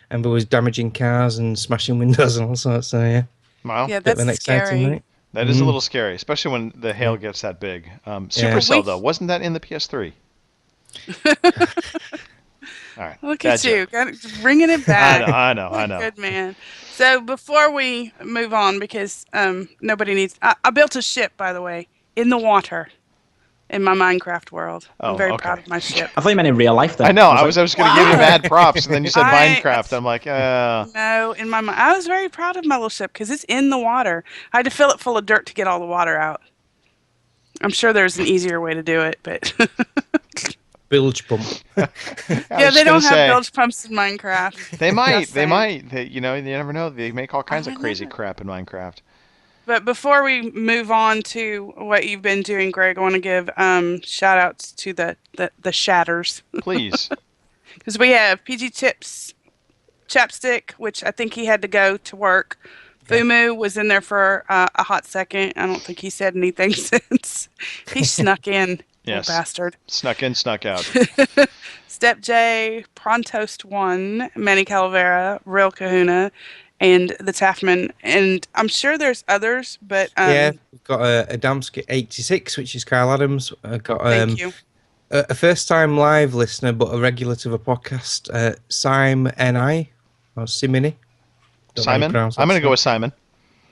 And there was damaging cars and smashing windows and all sorts. So yeah. Wow. Yeah, that's scary. Night. That is a little scary, especially when the hail gets that big. Supercell, though, wasn't that in the PS3? All right. Look at you, bringing it back. I know. Good man. So before we move on, because nobody needs... I built a ship, by the way, in the water. in my Minecraft world. I'm Oh, very okay. proud of my ship. I thought you meant in real life. Then I know. I like, was going to give you mad props, and then you said I- Minecraft. I'm like, No, in my mind, I was very proud of my little ship because it's in the water. I had to fill it full of dirt to get all the water out. I'm sure there's an easier way to do it, but Bilge pump. I yeah, was they just don't gonna have say, bilge pumps in Minecraft. They might. Just They saying. might. You never know. They make all kinds of I crazy never- crap in Minecraft. But before we move on to what you've been doing, Greg, I want to give shout outs to the shatters. Please. Because we have PG Chips, Chapstick, which I think he had to go to work. Fumu was in there for a hot second. I don't think he said anything since. He snuck in, Yes. little bastard. Snuck in, snuck out. Step J, Prontost 1, Manny Calavera, Real Kahuna, and the Taffman. And I'm sure there's others, but Yeah, we've got a Damski 86, which is Kyle Adams. I've got thank you. a first-time live listener, but a regular to the podcast, Simon N.I. or Simini. Don't know how you Simon? pronounce that I'm going to go stuff. with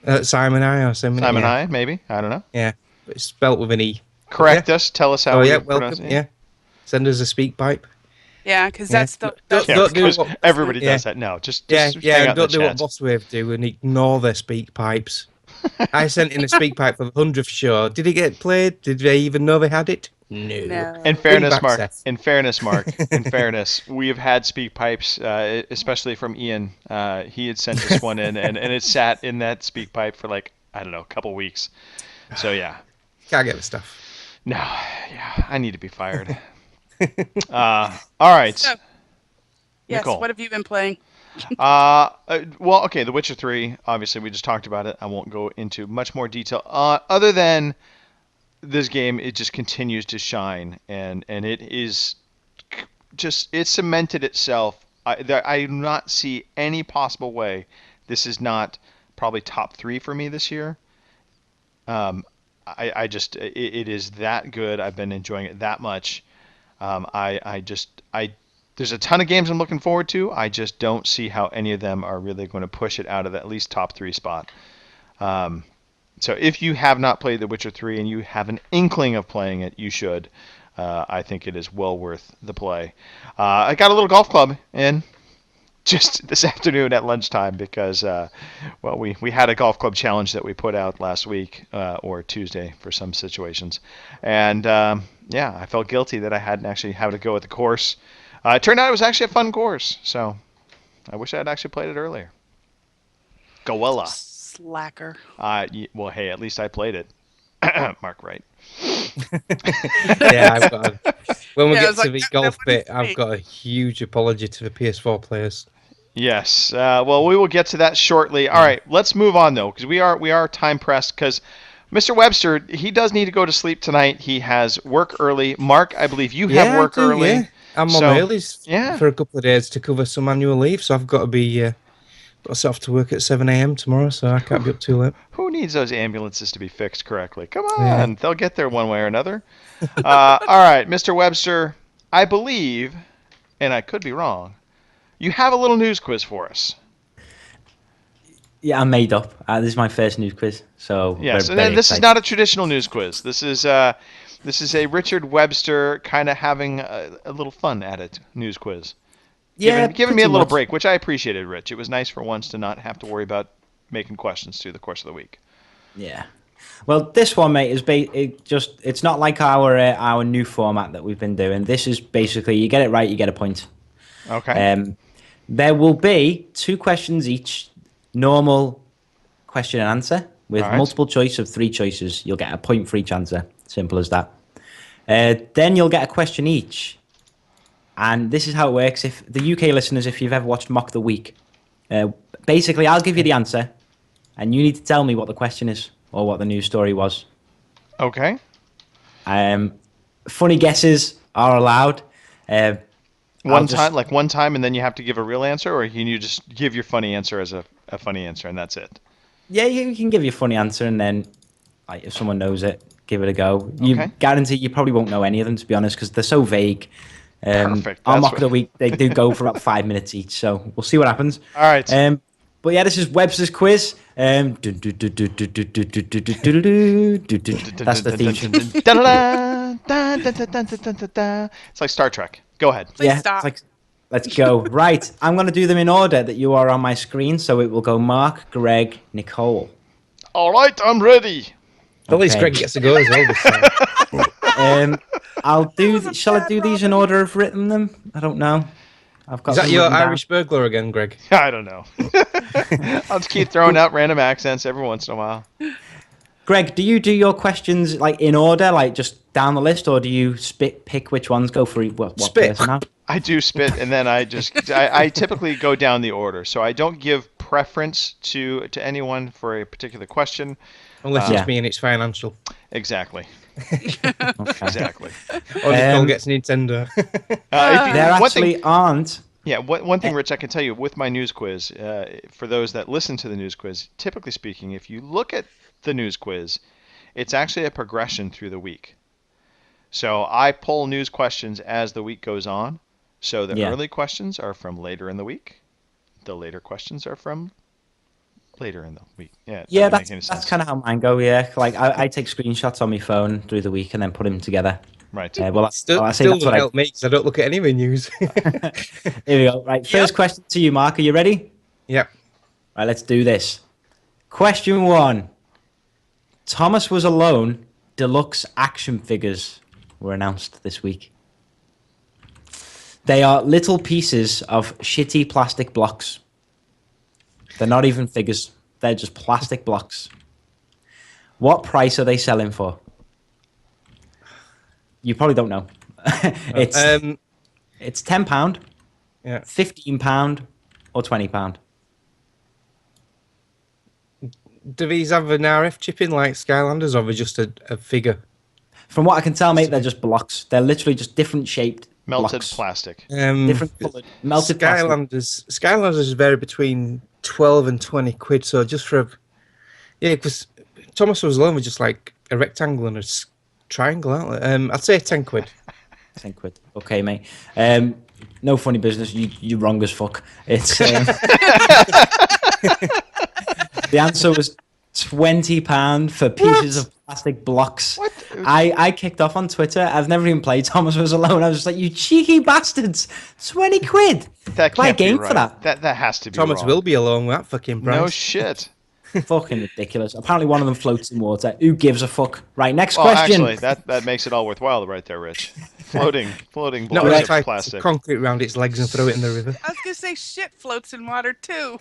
Simon. Simon I or Simini. Simon yeah. I, maybe. I don't know. Yeah, but it's spelt with an E. Correct us. Tell us how Oh we yeah, pronounce welcome. it. Yeah, send us a speak pipe. Yeah, because Yeah. that's the. Don't- That's Yeah, don't do because what- everybody yeah. does that. No, just Yeah, hang yeah, out and in don't the do what chat. Boss Wave do and ignore their speak pipes. I sent in a speak pipe for the 100th show. Did it get played? Did they even know they had it? No. No. In fairness, back, Mark. Seth. In fairness, Mark. In fairness, we have had speak pipes, especially from Ian. He had sent us one in, and it sat in that speak pipe for like, I don't know, a couple weeks. So yeah, Can't get the stuff. no, yeah, I need to be fired. All right. So, yes, Nicole. what have you been playing? Well, okay, The Witcher 3. Obviously, we just talked about it. I won't go into much more detail. Other than this game, it just continues to shine, and it is just it cemented itself. I do not see any possible way this is not probably top 3 for me this year. I just it is that good. I've been enjoying it that much. There's a ton of games I'm looking forward to. I just don't see how any of them are really going to push it out of the at least top 3 spot. So if you have not played The Witcher 3 and you have an inkling of playing it, you should. I think it is well worth the play. I got a little golf club in just this afternoon at lunchtime because, well, we had a golf club challenge that we put out last week or Tuesday for some situations. And, yeah, I felt guilty that I hadn't actually had to go at the course. It turned out it was actually a fun course, so I wish I had actually played it earlier. Goella. Slacker. Well, hey, at least I played it. Mark, right? Yeah, I've got when we Yeah, I get was to like, the that golf wouldn't bit, be I've me. got a huge apology to the PS4 players. Yes. Well, we will get to that shortly. All right, let's move on though, because we are time pressed. Because Mr. Webster, he does need to go to sleep tonight. He has work early. Mark, I believe you have work I do, early. Yeah. I'm So, on earlys yeah. for a couple of days to cover some annual leave, so I've got to be got myself to work at 7 a.m. tomorrow, so I can't be up too late. Who needs those ambulances to be fixed correctly? Come Yeah. on, they'll get there one way or another. All right, Mr. Webster, I believe, and I could be wrong, you have a little news quiz for us. Yeah, I'm made up. This is my first news quiz, so Yes, we're and very this is excited. not a traditional news quiz. This is a Richard Webster kind of having a little fun at it news quiz. Yeah, Giving me a pretty little much. break, which I appreciated, Rich. It was nice for once to not have to worry about making questions through the course of the week. Yeah. Well, this one, mate, is it's not like our new format that we've been doing. This is basically you get it right, you get a point. Okay. There will be 2 questions each, normal question and answer with All right. multiple choice of 3 choices. You'll get a point for each answer. Simple as that. Then you'll get a question each. And this is how it works. If the UK listeners, if you've ever watched Mock the Week, basically I'll give you the answer and you need to tell me what the question is or what the news story was. Okay. Funny guesses are allowed. One just- time, and then you have to give a real answer, or can you just give your funny answer as a funny answer, and that's it? Yeah, you can give your funny answer, and then like, if someone knows it, give it a go. You Okay. guarantee you probably won't know any of them, to be honest, because they're so vague. Perfect. Our That's mock what- of the week, they do go for about 5 minutes each, so we'll see what happens. All right. But yeah, this is Webster's quiz. That's the theme tune. It's like Star Trek. Go ahead. Please stop. Let's go. Right, I'm going to do them in order that you are on my screen. So it will go Mark, Greg, Nicole. All right, I'm ready. At least Greg gets to go as well this time. Shall I do these in order I've written them? I don't know. I've got Is that them your written down. Irish burglar again, Greg? I don't know. I'll just keep throwing out random accents every once in a while. Greg, do you do your questions like in order, like just down the list, or do you pick which ones go for what Spit. person? Now? I do spit, and then I typically go down the order. So I don't give preference to anyone for a particular question. Unless Yeah. it's me and it's financial. Exactly. Okay. Exactly. Or Nicole gets Nintendo. There one thing- actually aren't. Yeah, one thing, Rich, I can tell you with my news quiz, for those that listen to the news quiz, typically speaking, if you look at the news quiz, it's actually a progression through the week. So I pull news questions as the week goes on. So the early questions are from later in the week. The later questions are from later in the week. Yeah, That's kind of how mine go. Yeah, like I take screenshots on my phone through the week and then put them together. Right. Well, Still I say doesn't that's what help me because I don't look at any of my news. Here we go. Right, first question to you, Mark. Are you ready? Yep. Right, let's do this. Question 1. Thomas Was Alone deluxe action figures were announced this week. They are little pieces of shitty plastic blocks. They're not even figures. They're just plastic blocks. What price are they selling for? You probably don't know. It's £10, Yeah. £15, or £20. Do these have an RF chip in like Skylanders, or are they just a figure? From what I can tell, mate, they're just blocks. They're literally just different shaped Melted blocks. plastic. Different coloured melted plastic. Skylanders vary between 12 and 20 quid. So just for because Thomas Was Alone was just like a rectangle and a triangle, aren't they? I'd say 10 quid. 10 quid. Okay, mate. No funny business. You're wrong as fuck. It's the answer was £20 for pieces of plastic blocks. What? I kicked off on Twitter. I've never even played Thomas Was Alone. I was just like, you cheeky bastards! 20 quid. That Buy a can't be game right. for that. That has to be Thomas wrong. will be alone with that fucking price. No shit. Fucking ridiculous. Apparently, one of them floats in water. Who gives a fuck? Right, next Well, question. actually, that makes it all worthwhile right there, Rich. Floating Not blocks when I of try plastic. concrete around its legs and throw it in the river. I was gonna say shit floats in water too.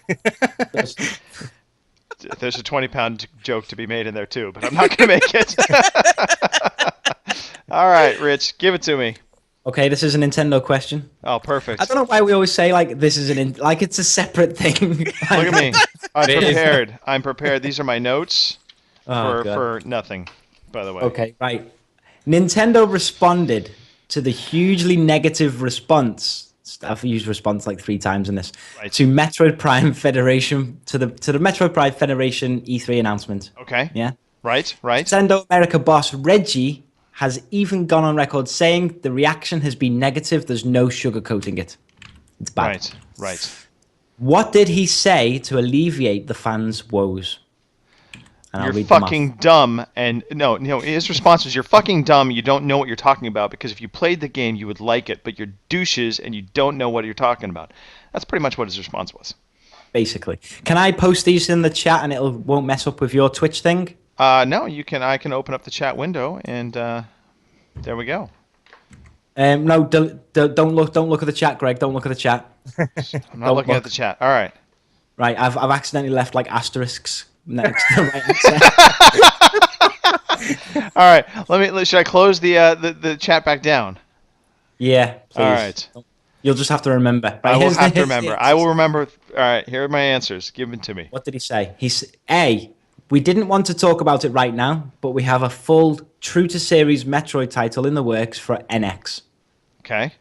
There's a 20-pound joke to be made in there too, but I'm not going to make it. All right, Rich, give it to me. Okay, this is a Nintendo question. Oh, perfect. I don't know why we always say like this is like it's a separate thing. Look at me. I'm prepared. I'm prepared. These are my notes Oh, God. for nothing, by the way. Okay, right. Nintendo responded to the hugely negative response. I've used response like 3 times in this. Right. To Metroid Prime Federation to the Metroid Prime Federation E3 announcement. Okay. Yeah. Right. Nintendo America boss Reggie has even gone on record saying the reaction has been negative. There's no sugarcoating it. It's bad. Right. What did he say to alleviate the fans' woes? And I'll You're read them off. fucking dumb. And no, his response was, "You're fucking dumb. You don't know what you're talking about because if you played the game, you would like it. But you're douches and you don't know what you're talking about." That's pretty much what his response was. Basically. Can I post these in the chat and it won't mess up with your Twitch thing? No, you can. I can open up the chat window and there we go. No, don't look at the chat, Greg. Don't look at the chat. I'm not looking at the chat. All right. Right, I've accidentally left like asterisks next to the right answer. All right. Should I close the chat back down? Yeah, please. All right. You'll just have to remember. Right, I will here's have to here's remember. the I will remember. All right. Here are my answers. Give them to me. What did he say? A, we didn't want to talk about it right now, but we have a full true to series Metroid title in the works for NX. Okay.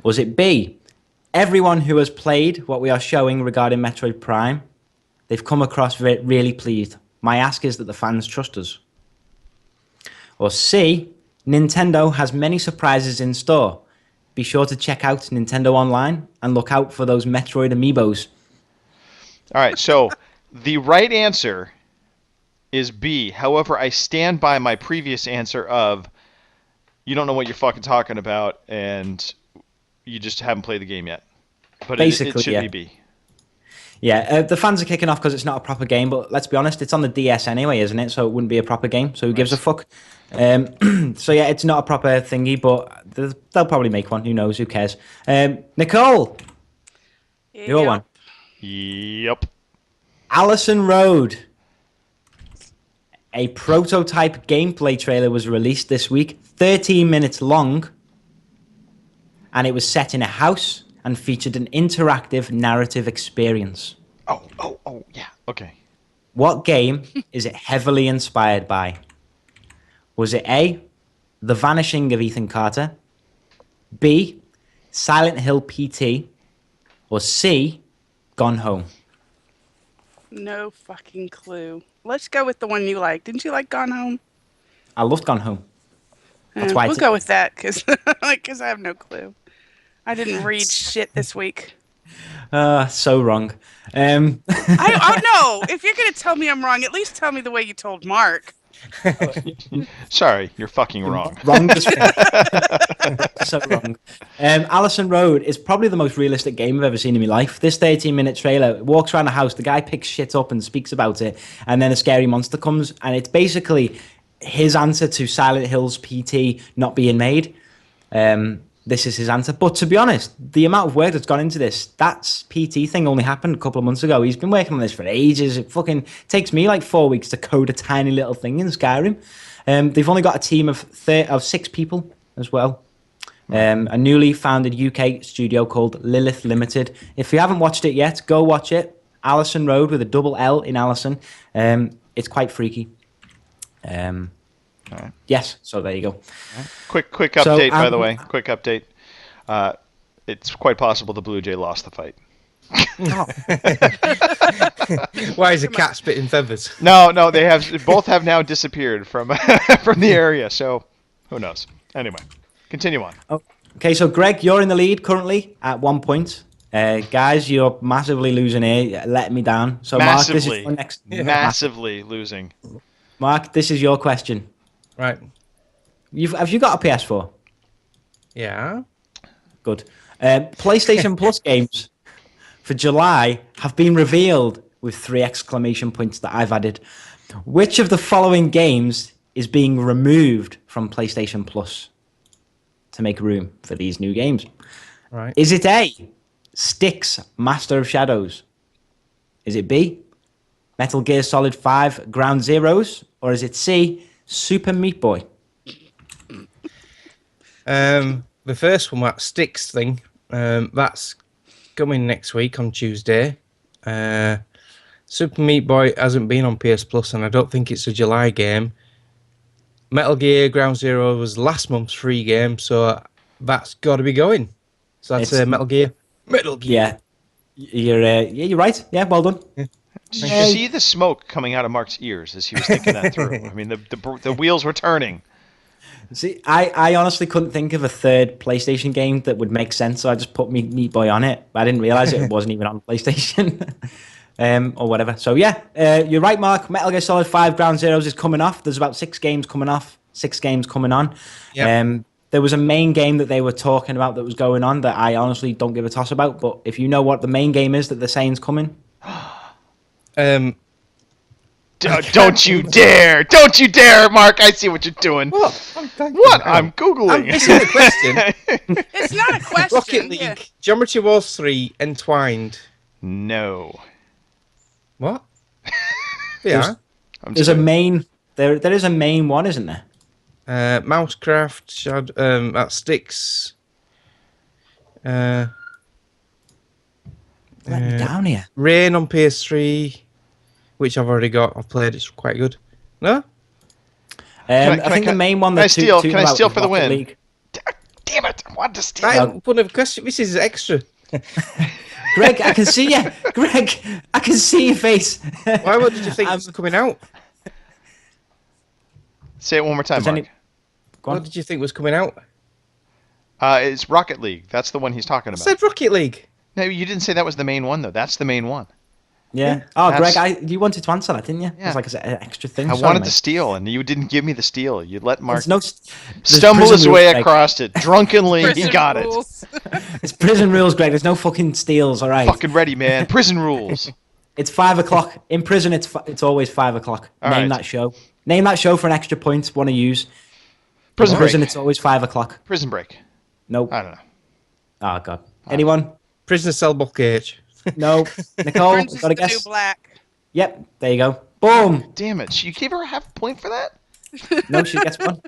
Was it B, everyone who has played what we are showing regarding Metroid Prime, they've come across really pleased. My ask is that the fans trust us. Or C, Nintendo has many surprises in store. Be sure to check out Nintendo Online and look out for those Metroid amiibos. All right, so the right answer is B. However, I stand by my previous answer of you don't know what you're fucking talking about, and you just haven't played the game yet. But it should be B. Yeah, the fans are kicking off because it's not a proper game, but let's be honest, it's on the DS anyway, isn't it? So it wouldn't be a proper game, so who gives a fuck? So yeah, it's not a proper thingy, but they'll probably make one. Who knows? Who cares? Nicole, your one. Yep. Allison Road. A prototype gameplay trailer was released this week, 13 minutes long, and it was set in a house and featured an interactive narrative experience. Oh, yeah, okay. What game is it heavily inspired by? Was it A, The Vanishing of Ethan Carter, B, Silent Hill PT, or C, Gone Home? No fucking clue. Let's go with the one you like. Didn't you like Gone Home? I loved Gone Home. That's why we'll go with that because I have no clue. I didn't read shit this week. So wrong. I know. If you're going to tell me I'm wrong, at least tell me the way you told Mark. Sorry, you're fucking wrong. Wrong. So wrong. Allison Road is probably the most realistic game I've ever seen in my life. This 13-minute trailer walks around the house, the guy picks shit up and speaks about it, and then a scary monster comes, and it's basically his answer to Silent Hill's PT not being made. This is his answer. But to be honest, the amount of work that's gone into this, that PT thing only happened a couple of months ago. He's been working on this for ages. It fucking takes me like 4 weeks to code a tiny little thing in Skyrim. They've only got a team of 6 people as well. A newly founded UK studio called Lilith Limited. If you haven't watched it yet, go watch it. Allison Road with a double L in Allison. It's quite freaky. Right. Yes, so there you go. Quick update, by the way. Quick update. It's quite possible the Blue Jay lost the fight. Why is a cat spitting feathers? No, they both have now disappeared from from the area. So who knows? Anyway, continue on. Okay, so Greg, you're in the lead currently at 1 point. Guys, you're massively losing here, letting me down. So Mark, this is your next. Massively losing. Mark, this is your question. Right. Have you got a PS4? Yeah. Good. PlayStation Plus games for July have been revealed with 3 exclamation points that I've added. Which of the following games is being removed from PlayStation Plus to make room for these new games? Right. Is it A, Styx Master of Shadows? Is it B, Metal Gear Solid 5 Ground Zeroes? Or is it C, Super Meat Boy? The first one, that Styx thing, that's coming next week on Tuesday. Super Meat Boy hasn't been on PS Plus, and I don't think it's a July game. Metal Gear Ground Zero was last month's free game, so that's got to be going. So that's Metal Gear. Metal Gear. Yeah, you're right. Yeah, well done. Yeah. Did you see the smoke coming out of Mark's ears as he was thinking that through? I mean, the wheels were turning. See, I honestly couldn't think of a third PlayStation game that would make sense, so I just put Meat Boy on it. I didn't realize it wasn't even on PlayStation or whatever. So yeah, you're right, Mark. Metal Gear Solid 5 Ground Zeroes is coming off. There's about 6 games coming off, 6 games coming on. Yep. There was a main game that they were talking about that was going on that I honestly don't give a toss about. But if you know what the main game is that they're saying is coming. Don't you dare! Don't you dare, Mark! I see what you're doing. What? I'm Googling. I'm missing the question. It's not a question. Rocket League, Yeah. Geometry Wars 3, Entwined. No. What? Yeah. There's a main. There is a main one, isn't there? Mousecraft, that Styx. Let me down here. Rain on PS3, which I've already got. I've played. It's quite good. No? I think the main one. Can I steal for the win? League. Damn it! I wanted to steal. Right, one of the question. This is extra. Greg, I can see you. Greg, I can see your face. Why? What did you think was coming out? Say it one more time, Mark. What did you think was coming out? It's Rocket League. That's the one he's talking I about. said Rocket League. No, you didn't say that was the main one, though. That's the main one. Yeah. Oh, That's- Greg, you wanted to answer that, didn't you? Yeah. It was like an extra thing. I Sorry, wanted mate. the steal, and you didn't give me the steal. You let Mark There's stumble prison his rules, way Greg. across it. Drunkenly, he Prison got it. rules. It's prison rules, Greg. There's no fucking steals, all right? Fucking ready, man. Prison rules. It's 5 o'clock. In prison, it's always 5 o'clock. All Name right. that show. Name that show for an extra point. Want to use? Prison In prison, break. it's always 5 o'clock. Prison break. Nope. I don't know. Oh, God. Anyone? Prisoner cell block cage. No. Nicole, Orange is got a the new guess? black. Yep. There you go. Boom. Damn it. You gave her a half point for that? No, she gets one.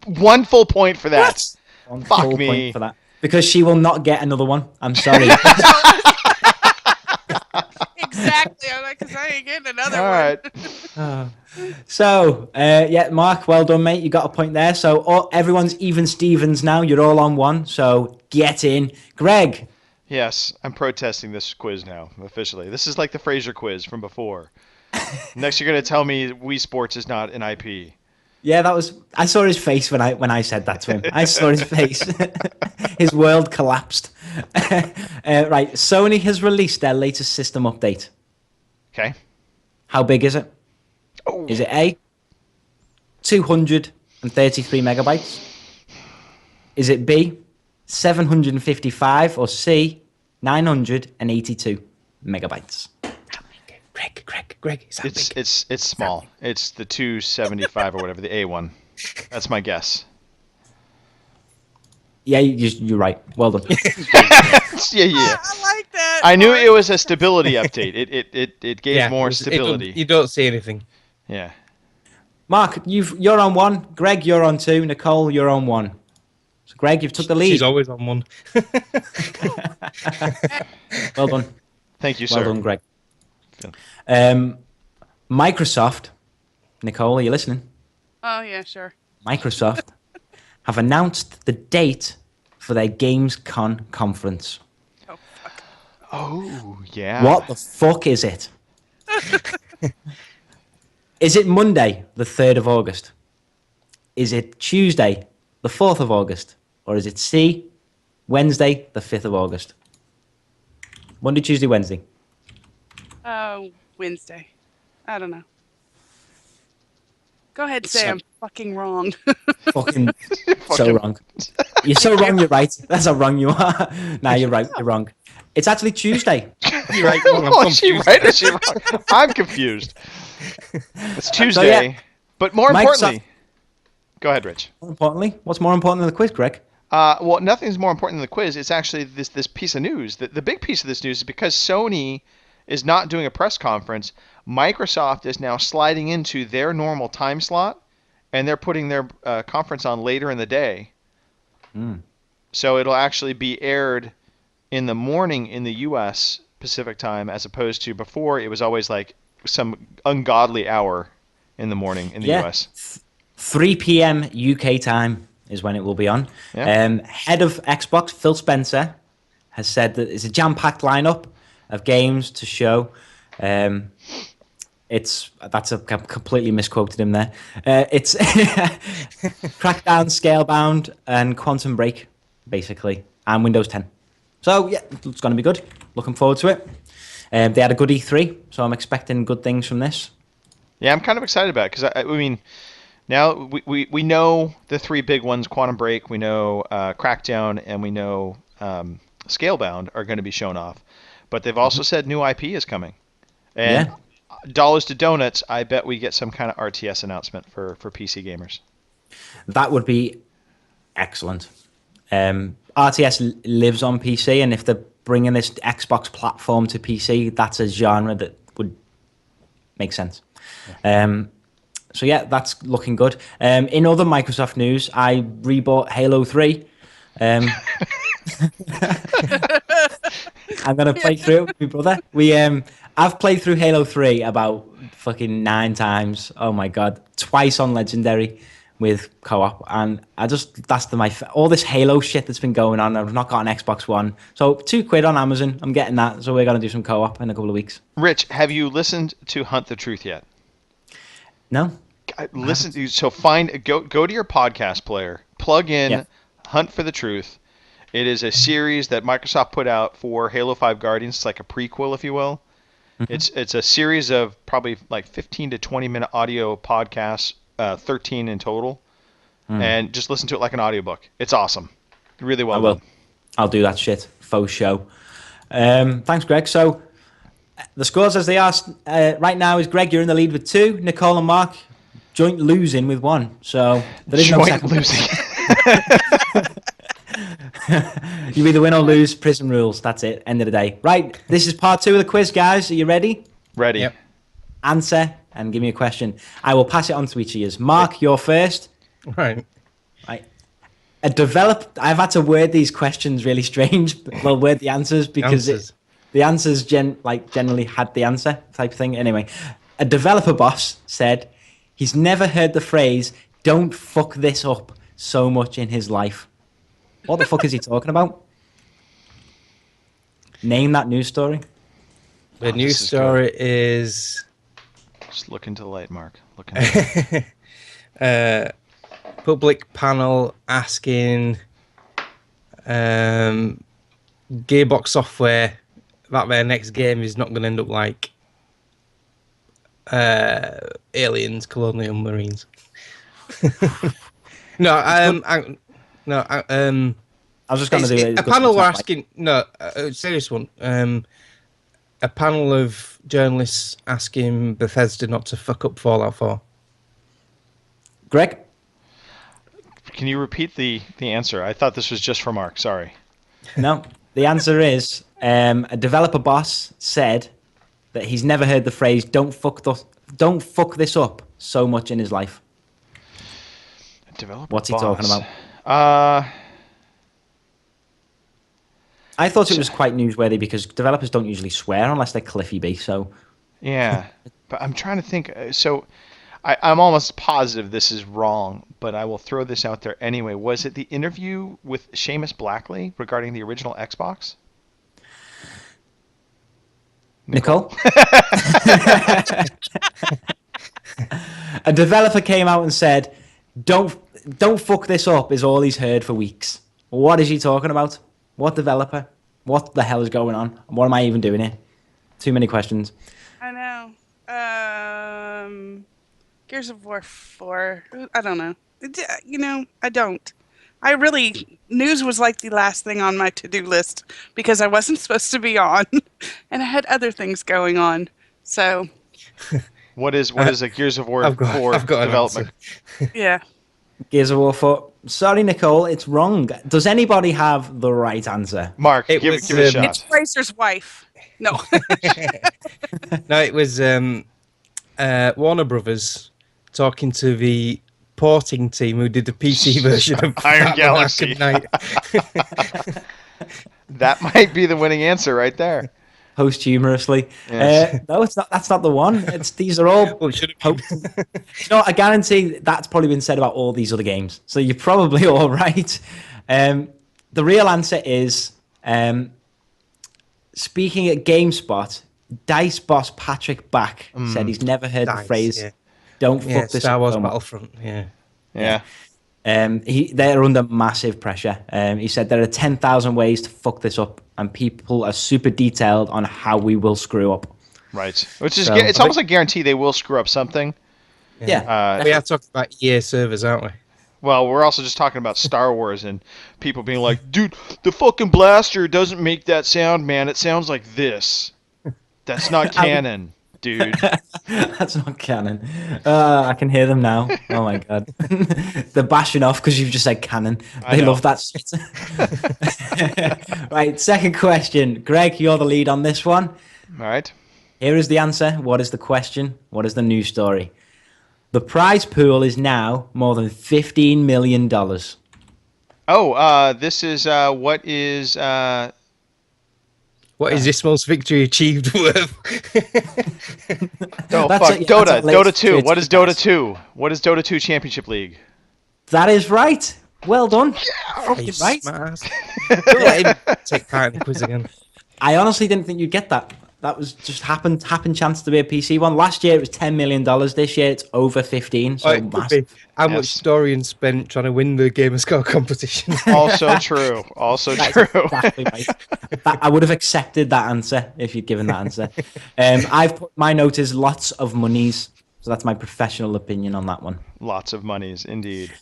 1 full point for that. One Fuck full me. point for that. Because she will not get another one. I'm sorry. Exactly. I'm like, because I ain't getting another All one. right. So, yeah, Mark, well done, mate. You got a point there. So, everyone's even Stevens now. You're all on one. So, get in. Greg. Yes, I'm protesting this quiz now, officially. This is like the Fraser quiz from before. Next, you're going to tell me Wii Sports is not an IP. Yeah, that was. I saw his face when I said that to him. I saw his face. His world collapsed. Right, Sony has released their latest system update. Okay. How big is it? Oh. Is it A, 233 megabytes? Is it B, 755, or C, 982 megabytes? Greg, is that big? It's small. It's the 275 or whatever, the A one. That's my guess. Yeah, you're right. Well done. Yeah. I like that. I knew it was a stability update. It gave more it stability. you don't see anything. Yeah. Mark, you're on one. Greg, you're on two. Nicole, you're on one. So, Greg, you've took the lead. She's always on one. Well done. Thank you, Well sir. done, Greg. Yeah. Microsoft, Nicole, are you listening? Oh, yeah, sure. Microsoft have announced the date for their Gamescom conference. Oh, fuck. Oh, yeah. What the fuck is it? Is it Monday, the 3rd of August? Is it Tuesday, the 4th of August? Or is it C, Wednesday, the 5th of August? Monday, Tuesday, Wednesday. Wednesday. I don't know. Go ahead, say I'm fucking wrong. Fucking so wrong. You're so wrong, you're right. That's how wrong you are. Nah, you're right, you're wrong. It's actually Tuesday. You're right. Wrong, I'm Oh, is she confused. right or is she wrong? I'm confused. It's Tuesday. yeah. But more Microsoft- importantly, go ahead, Rich. More importantly, what's more important than the quiz, Greg? Well, nothing's more important than the quiz. It's actually this piece of news. The big piece of this news is because Sony is not doing a press conference, Microsoft is now sliding into their normal time slot, and they're putting their conference on later in the day. So it'll actually be aired in the morning in the U.S. Pacific time, as opposed to before it was always like some ungodly hour in the morning in the U.S. 3 p.m. UK time is when it will be on. Yeah. Head of Xbox, Phil Spencer, has said that it's a jam-packed lineup of games to show. I've completely misquoted him there. It's Crackdown, Scalebound, and Quantum Break, basically, and Windows 10. So yeah, it's going to be good. Looking forward to it. They had a good E3, so I'm expecting good things from this. Yeah, I'm kind of excited about it because I mean, now we know the three big ones: Quantum Break, we know Crackdown, and we know Scalebound are going to be shown off. But they've also said new IP is coming, and dollars to donuts, I bet we get some kind of RTS announcement for PC gamers. That would be excellent. RTS lives on PC, and if they're bringing this Xbox platform to PC, that's a genre that would make sense. So yeah, that's looking good. In other Microsoft news, I rebought Halo 3. I'm gonna play through it with my brother. I've played through Halo 3 about fucking 9 times. Oh my god, twice on Legendary with co-op, and all this Halo shit that's been going on. I've not got an Xbox One, so £2 on Amazon. I'm getting that, so we're gonna do some co-op in a couple of weeks. Rich, have you listened to Hunt the Truth yet? No. Listen to go to your podcast player, plug in Hunt for the Truth. It is a series that Microsoft put out for Halo 5 Guardians. It's like a prequel, if you will. It's a series of probably like 15 to 20-minute audio podcasts, 13 in total, and just listen to it like an audiobook. It's awesome. Really well done. I'll do that shit. Faux show. Thanks, Greg. So the scores as they are right now is Greg, you're in the lead with 2. Nicole and Mark, joint losing with 1. So there is no second losing. You either win or lose. Prison rules. That's it. End of the day. Right. This is part 2 of the quiz, guys. Are you ready? Ready. Yep. Answer and give me a question. I will pass it on to each of you. Mark, you're first. Right. Right. I've had to word these questions really strange. Well, word the answers because the answers generally had the answer type thing. Anyway, a developer boss said he's never heard the phrase "don't fuck this up" so much in his life. What the fuck is he talking about? Name that news story. The news story is... Just look into the light, Mark. Look into the public panel asking Gearbox Software that their next game is not going to end up like Aliens, Colonial Marines. I was just going to do it. A panel were asking... No, a serious one. A panel of journalists asking Bethesda not to fuck up Fallout 4. Greg? Can you repeat the answer? I thought this was just for Mark. Sorry. No. The answer is a developer boss said that he's never heard the phrase "don't fuck this up" so much in his life. What's he talking about? I thought it was quite newsworthy because developers don't usually swear unless they're Cliffy B. So yeah, but I'm trying to think. So I'm almost positive this is wrong, but I will throw this out there anyway. Was it the interview with Seamus Blackley regarding the original Xbox? Nicole? A developer came out and said, don't fuck this up is all he's heard for weeks. What is he talking about? What developer? What the hell is going on? What am I even doing here? Too many questions. I know. Gears of War 4. I don't know. I don't. News was like the last thing on my to-do list because I wasn't supposed to be on, and I had other things going on. So. What is a Gears of War 4 development? Yeah. Gears of War 4. Sorry, Nicole, it's wrong. Does anybody have the right answer? Mark, give it a shot. It's Fraser's wife. No. No, it was Warner Brothers talking to the porting team who did the PC version of Iron Galaxy. That might be the winning answer right there. Posthumously. Yes. No, it's not. That's not the one. These are all. Well, I guarantee that's probably been said about all these other games. So you're probably all right. The real answer is, speaking at GameSpot, DICE boss Patrick Back said he's never heard the phrase "don't fuck this Star up." Wars Battlefront. Yeah. They're under massive pressure. He said there are 10,000 ways to fuck this up, and people are super detailed on how we will screw up. Right. Which is it's almost like guarantee they will screw up something. Yeah. We are talking about EA servers, aren't we? Well, we're also just talking about Star Wars and people being like, dude, the fucking blaster doesn't make that sound, man. It sounds like this. That's not canon, dude. That's not canon. I can hear them now. Oh my god. They're bashing off because you've just said canon. They love that shit. Right, second question. Greg, you're the lead on this one. All right. Here is the answer. What is the question? What is the news story? The prize pool is now more than $15 million. Oh, this is what is this most victory achieved worth? Oh, fuck. Dota 2. What is Dota 2? What is Dota 2 Championship League? That is right. Well done. Yeah, right. Don't let him take part in the quiz again. I honestly didn't think you'd get that. That was just happened chance to be a PC one. Last year it was $10 million. This year it's over 15. So It could be how much Dorian spent trying to win the Gamer Score competition. Also true. Also true. Exactly right. I would have accepted that answer if you'd given that answer. I've put my note is lots of monies. So that's my professional opinion on that one. Lots of monies, indeed.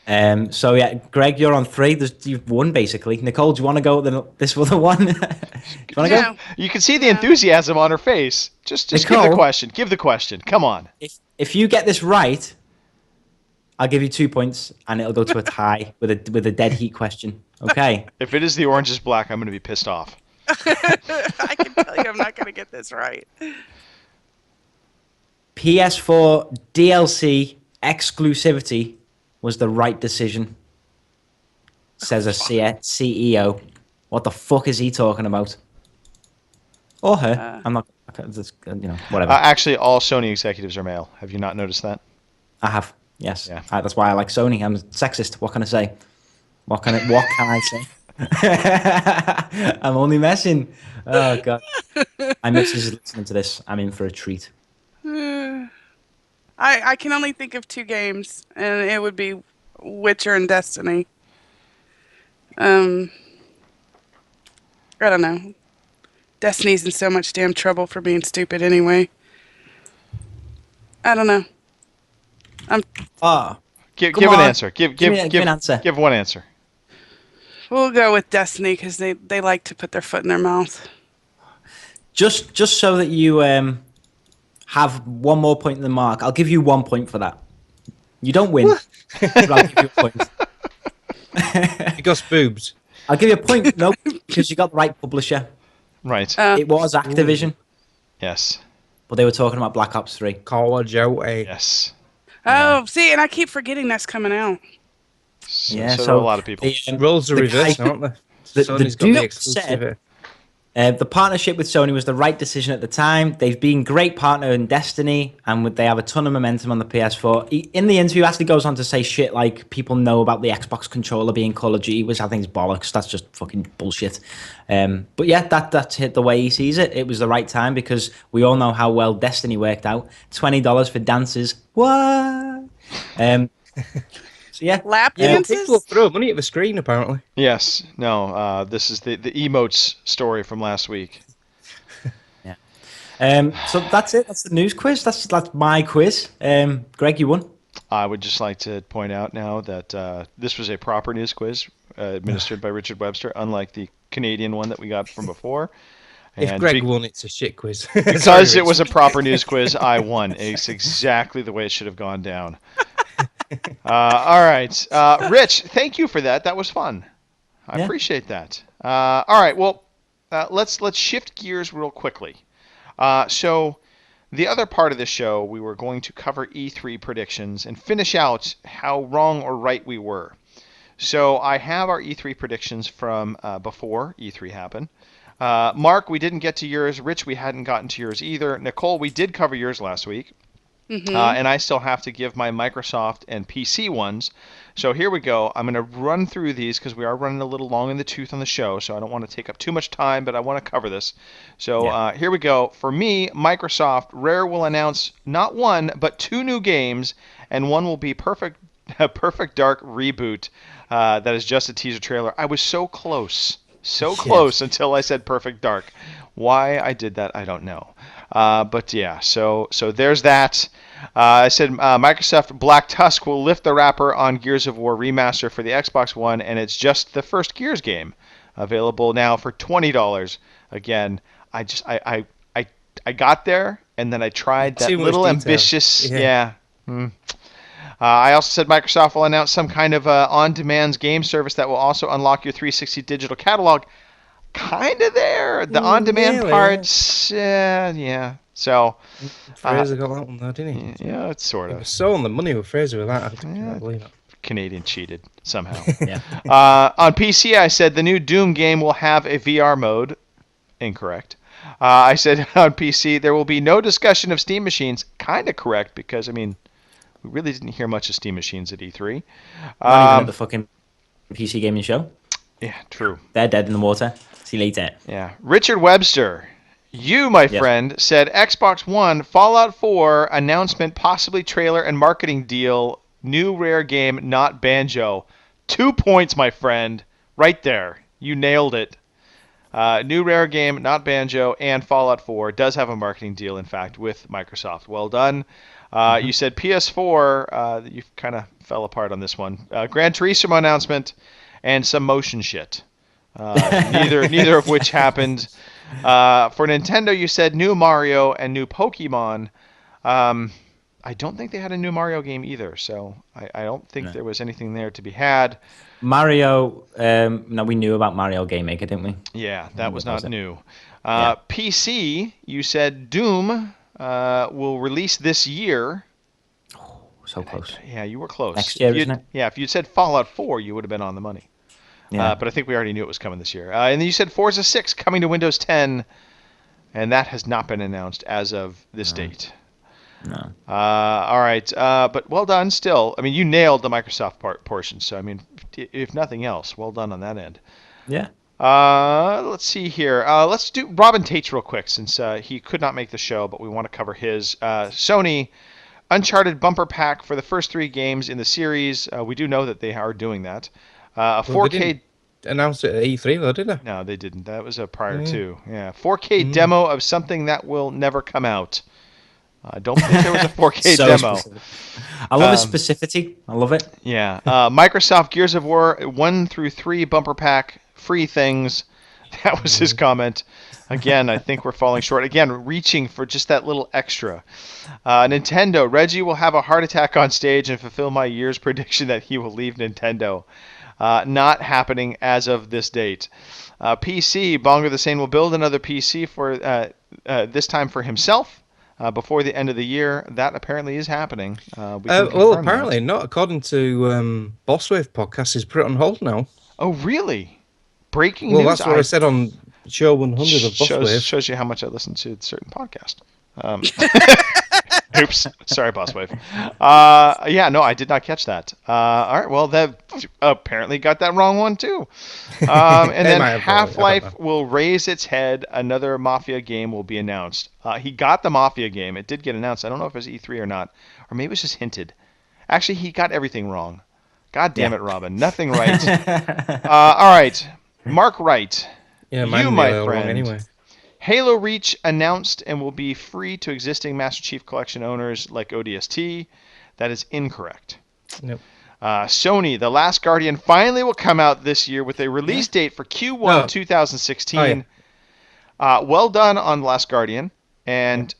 So yeah, Greg, you're on 3. You've won basically. Nicole, do you want to go with this other one? Do you want to go? You can see the enthusiasm on her face. Just Nicole, give the question. Give the question. Come on. If you get this right, I'll give you 2 points, and it'll go to a tie with a dead heat question. Okay. If it is the orange is black, I'm going to be pissed off. I can tell you, I'm not going to get this right. PS4 DLC exclusivity was the right decision, says a CEO. What the fuck is he talking about? Or her. I'm not, whatever. Actually, all Sony executives are male. Have you not noticed that? I have, yes. Yeah. That's why I like Sony. I'm sexist. What can I say? What can I say? I'm only messing. Oh, God. My missus is listening to this. I'm in for a treat. I can only think of 2 games, and it would be Witcher and Destiny. I don't know. Destiny's in so much damn trouble for being stupid anyway. I don't know. Give an answer. Give an answer. Give one answer. We'll go with Destiny because they like to put their foot in their mouth. Just so that you have one more point than Mark, I'll give you 1 point for that. You don't win, but I'll give you a point. Because boobs. I'll give you a point, no, because you got the right publisher. Right. It was Activision, Yes. but they were talking about Black Ops 3. Call of Duty. Yes. Oh, see, and I keep forgetting that's coming out. Yeah, so do a lot of people. The Roles are reversed, aren't they? Sony's got the dude exclusive. the partnership with Sony was the right decision at the time. They've been great partner in Destiny, and they have a ton of momentum on the PS4. In the interview, actually goes on to say shit like people know about the Xbox controller being Call of Duty, which I think is bollocks. That's just fucking bullshit. But yeah, that's hit the way he sees it. It was the right time because we all know how well Destiny worked out. $20 for dances. What? So yeah, Lap Yeah, dances? people throw money at the screen, apparently. Yes. No. This is the emotes story from last week. So that's it. That's the news quiz. That's my quiz. Greg, you won. I would just like to point out now that this was a proper news quiz administered by Richard Webster, unlike the Canadian one that we got from before. If Greg won, it's a shit quiz. Because it was a proper news quiz, I won. It's exactly the way it should have gone down. All right. Rich, thank you for that. That was fun. I appreciate that. All right. Well, let's shift gears real quickly. So the other part of the show, we were going to cover E3 predictions and finish out how wrong or right we were. So I have our E3 predictions from before E3 happened. Mark, we didn't get to yours. Rich, we hadn't gotten to yours either. Nicole, we did cover yours last week. Mm-hmm. And I still have to give my Microsoft and PC ones. So here we go. I'm going to run through these because we are running a little long in the tooth on the show. So I don't want to take up too much time, but I want to cover this. So here we go. For me, Microsoft, Rare will announce not 1, but 2 new games. And one will be Perfect Dark Reboot. That is just a teaser trailer. I was so close. So close until I said Perfect Dark. Why I did that, I don't know. But yeah, so there's that. I said Microsoft Black Tusk will lift the wrapper on Gears of War Remaster for the Xbox One, and it's just the first Gears game, available now for $20. Again, I got there, and then I tried that little ambitious. I also said Microsoft will announce some kind of on-demand game service that will also unlock your 360 digital catalog. Kind of there. The on-demand parts, yeah. So Fraser got that one though, didn't he? Yeah, it's sort of. He was so on the money with Fraser with that. I can't believe it. Canadian cheated somehow. Yeah. On PC, I said the new Doom game will have a VR mode. Incorrect. I said on PC there will be no discussion of Steam machines. Kind of correct because we really didn't hear much of Steam machines at E3. Not even at the fucking PC gaming show. Yeah, true. They're dead in the water. See you later. Yeah. Richard Webster, You, my Yes. friend, said Xbox One, Fallout 4 announcement, possibly trailer and marketing deal, new rare game, not Banjo. 2 points, my friend. Right there. You nailed it. New rare game, not Banjo, and Fallout 4 does have a marketing deal, in fact, with Microsoft. Well done. You said PS4. You kind of fell apart on this one. Gran Turismo announcement and some motion shit. Neither of which happened. For Nintendo, you said new Mario and new Pokemon. I don't think they had a new Mario game either, so I don't think there was anything there to be had. Mario, no, we knew about Mario Game Maker, didn't we? Yeah, that was not new. Yeah. PC, you said Doom will release this year. So close. Yeah, you were close. Next year, If you'd- isn't it? Yeah, if you'd said Fallout 4, you would have been on the money. Yeah. But I think we already knew it was coming this year. And then you said Forza 6 coming to Windows 10, and that has not been announced as of this date. No. All right, but well done still. I mean, you nailed the Microsoft portion, so I mean, if nothing else, well done on that end. Yeah. Let's see here. Let's do Robin Tates real quick, since he could not make the show, but we want to cover his Sony Uncharted bumper pack for the first 3 games in the series. We do know that they are doing that. A 4K. They didn't announce it at E3 though, did they? No, they didn't. That was a prior to. Yeah, 4K demo of something that will never come out. I don't think there was a 4K So demo. specific. I love his specificity. I love it. Yeah. Microsoft Gears of War 1 through 3 bumper pack, free things. That was his comment. Again, I think we're falling short. Again, reaching for just that little extra. Nintendo. Reggie will have a heart attack on stage and fulfill my year's prediction that he will leave Nintendo. Not happening as of this date. PC. Bongo the Sane will build another PC for this time for himself. Before the end of the year. That apparently is happening. Well, apparently not. According to Bosswave podcast, is put it on hold now. Oh, really? Breaking Well, news. that's what I said on show 100 of Bosswave. Shows you how much I listen to a certain podcast. Oops. Sorry, Bosswave. Yeah, no, I did not catch that. All right, well, that apparently got that wrong one, too. And then Half-Life will raise its head. Another Mafia game will be announced. He got the Mafia game. It did get announced. I don't know if it was E3 or not. Or maybe it was just hinted. Actually, he got everything wrong. God damn it, Robin. Nothing right. All right. Mark Wright. Yeah, you, my friend. Anyway. Halo Reach announced and will be free to existing Master Chief Collection owners like ODST. That is incorrect. Nope. Sony, The Last Guardian finally will come out this year with a release date for Q1 2016. Oh, yeah. Well done on The Last Guardian, and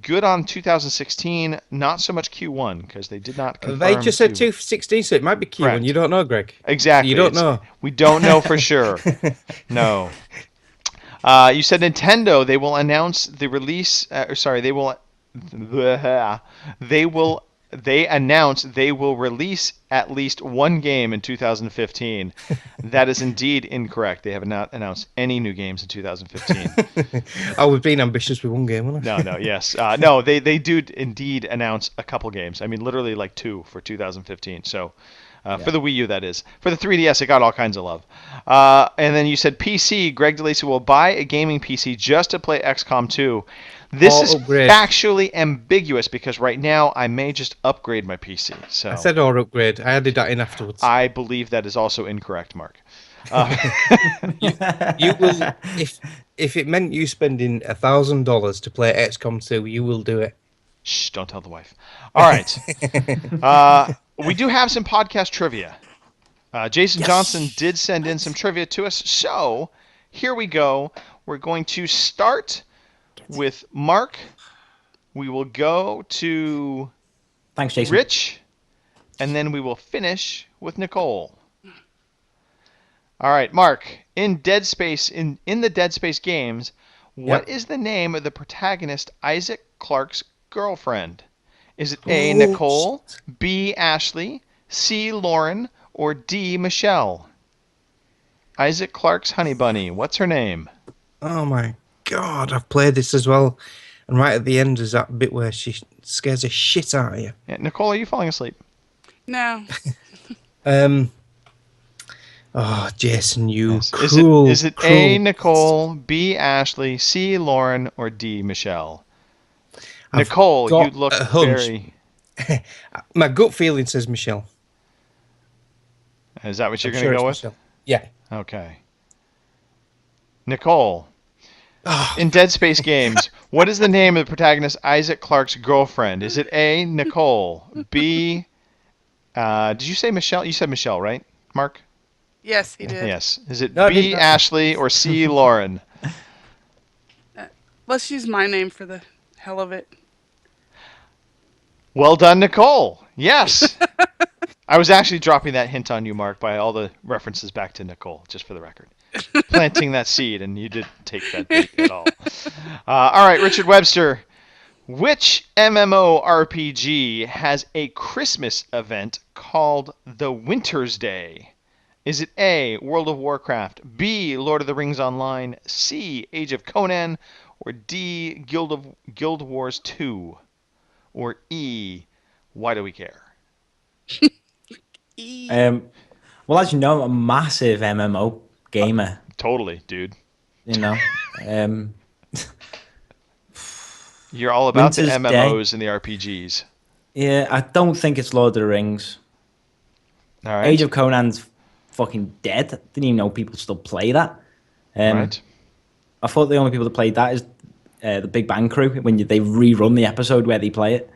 good on 2016. Not so much Q1 because they did not confirm. They just said 2016, so it might be Q1. Correct. You don't know, Greg. Exactly. You don't know. We don't know for sure. No. You said Nintendo. They will announce the release. They announce they will release at least one game in 2015. That is indeed incorrect. They have not announced any new games in 2015. I was being ambitious with one game, wasn't I? No, yes. No, they do indeed announce a couple games. I mean, literally like 2 for 2015. So. For the Wii U, that is. For the 3DS, it got all kinds of love. And then you said PC. Greg DeLacy will buy a gaming PC just to play XCOM 2. This is factually ambiguous because right now I may just upgrade my PC. So I said or upgrade. I added that in afterwards. I believe that is also incorrect, Mark. You will, if it meant you spending $1,000 to play XCOM 2, you will do it. Shh! Don't tell the wife. All right. We do have some podcast trivia. Jason Johnson did send in some trivia to us, so here we go. We're going to start with Mark. We will go to Thanks, Jason. Rich, and then we will finish with Nicole. All right, Mark. In Dead Space, in the Dead Space games, what is the name of the protagonist Isaac Clarke's girlfriend? Is it A, Nicole, B, Ashley, C, Lauren, or D, Michelle? Isaac Clarke's honey bunny. What's her name? Oh my God, I've played this as well. And right at the end is that bit where she scares the shit out of you. Yeah, Nicole, are you falling asleep? No. Oh, Jason, you Yes. cruel. Is it cruel. A, Nicole, B, Ashley, C, Lauren, or D, Michelle? I've Nicole, got you look a hunch. very... My gut feeling says Michelle. Is that what you're I'm going to sure go it's with? Michelle. Yeah. Okay. Nicole, Oh, in Dead Space games, what is the name of the protagonist Isaac Clarke's girlfriend? Is it A, Nicole, B... did you say Michelle? You said Michelle, right, Mark? Yes, he did. Yes. Is it No, I B, didn't. Ashley, or C, Lauren? Let's use my name for the hell of it. Well done, Nicole. Yes. I was actually dropping that hint on you, Mark, by all the references back to Nicole, just for the record. Planting that seed, and you didn't take that bait at all. All right, Richard Webster. Which MMORPG has a Christmas event called the Winter's Day? Is it A, World of Warcraft, B, Lord of the Rings Online, C, Age of Conan, or D, Guild Wars 2, or E, Why Do We Care? Well, as you know, I'm a massive MMO gamer. Totally, dude. You know, You're all about the Winter's MMOs and the RPGs. yeah, I don't think it's Lord of the Rings. All right. Age of Conan's fucking dead. Didn't even know people still play that. Right. I thought the only people that played that is the Big Bang Crew when they rerun the episode where they play it.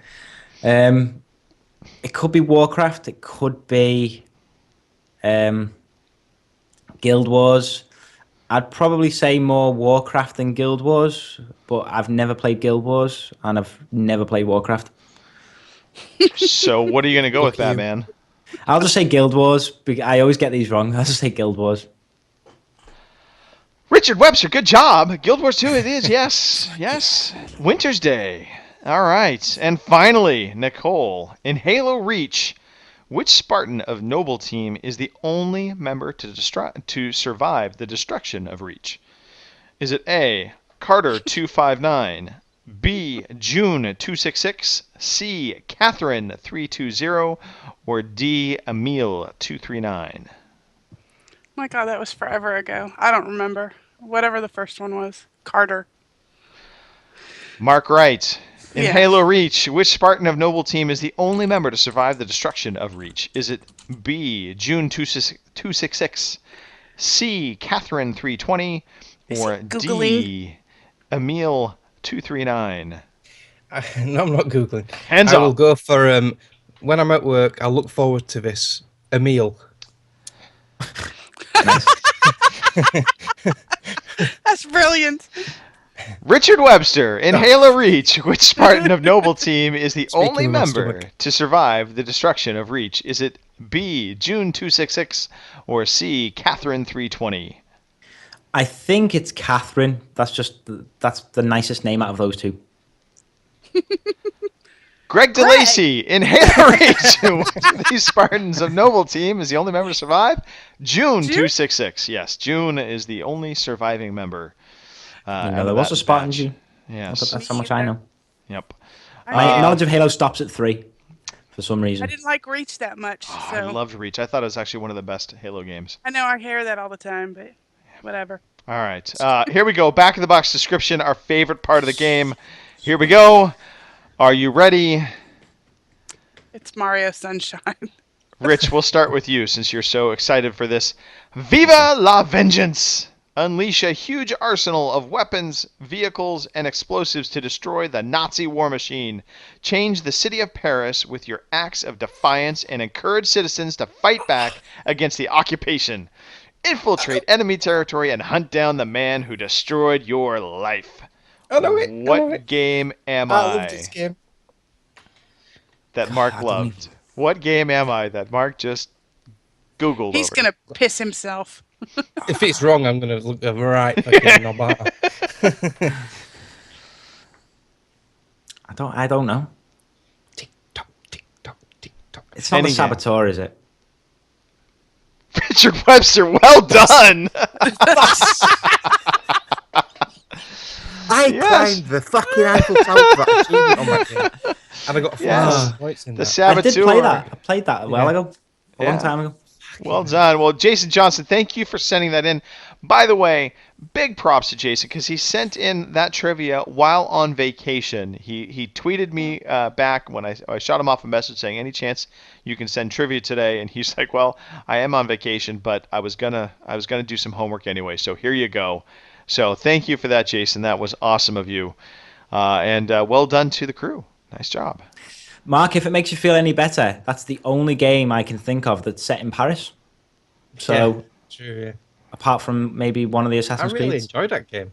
It could be Warcraft. It could be Guild Wars. I'd probably say more Warcraft than Guild Wars, but I've never played Guild Wars and I've never played Warcraft. So what are you going to go with, Look at you. Batman? I'll just say Guild Wars. I always get these wrong. I'll just say Guild Wars. Richard Webster, good job. Guild Wars 2 it is, yes. Yes. Winter's Day. All right. And finally, Nicole, in Halo Reach, which Spartan of Noble Team is the only member to survive the destruction of Reach? Is it A, Carter 259, B, June 266, C, Catherine 320, or D, Emil 239? My God, that was forever ago. I don't remember. Whatever the first one was. Carter. Mark Wright. In Yeah. Halo Reach, which Spartan of Noble Team is the only member to survive the destruction of Reach? Is it B, June 266, C, Catherine 320, or it D, Googling? Emil 239? no, I'm not Googling. Hands I up. will go for, when I'm at work, I'll look forward to this. Emil. That's brilliant. Richard Webster, in Halo Reach, which Spartan of Noble Team is the Speaking only of my member stomach. to survive the destruction of Reach? Is it B, June 266, or C, Catherine 320? I think it's Catherine. That's the nicest name out of those two. Greg DeLacy, in Halo Reach, these Spartans of Noble Team is the only member to survive? June 266. Yes, June is the only surviving member. There was a Spartan June. Yes. That's how much I know. Yep. My knowledge of Halo stops at 3 for some I reason. didn't like Reach that much, so I loved Reach. I thought it was actually one of the best Halo games. I know I hear that all the time, but whatever. All right. Here we go. Back of the box description, our favorite part of the game. Here we go. Are you ready? It's Mario Sunshine. Rich, we'll start with you since you're so excited for this. Viva la Vengeance! Unleash a huge arsenal of weapons, vehicles, and explosives to destroy the Nazi war machine. Change the city of Paris with your acts of defiance and encourage citizens to fight back against the occupation. Infiltrate enemy territory and hunt down the man who destroyed your life. I know it. What game am I love I this game. that Mark God, I don't loved? What game am I that Mark just Googled He's over? gonna piss himself. If it's wrong, I'm going to look right fucking knob out. I don't know. Tick tock, tick tock, tick tock. It's not Any the game. Saboteur, is it? Richard Webster, well done! I Yes. climbed the fucking Eiffel Tower for that achievement on my game. And I got 5 Yes. points in The that. I did play Saboteur. that. I played that a while ago. A long Yeah. time ago. Well done. Well, Jason Johnson, thank you for sending that in. By the way, big props to Jason because he sent in that trivia while on vacation. He tweeted me back when I shot him off a message saying, any chance you can send trivia today? And he's like, well, I am on vacation, but I was gonna do some homework anyway. So here you go. So thank you for that, Jason. That was awesome of you. And well done to the crew. Nice job. Mark, if it makes you feel any better, that's the only game I can think of that's set in Paris. So, Yeah, true, yeah. apart from maybe one of the I Assassin's really Creeds. enjoyed that game.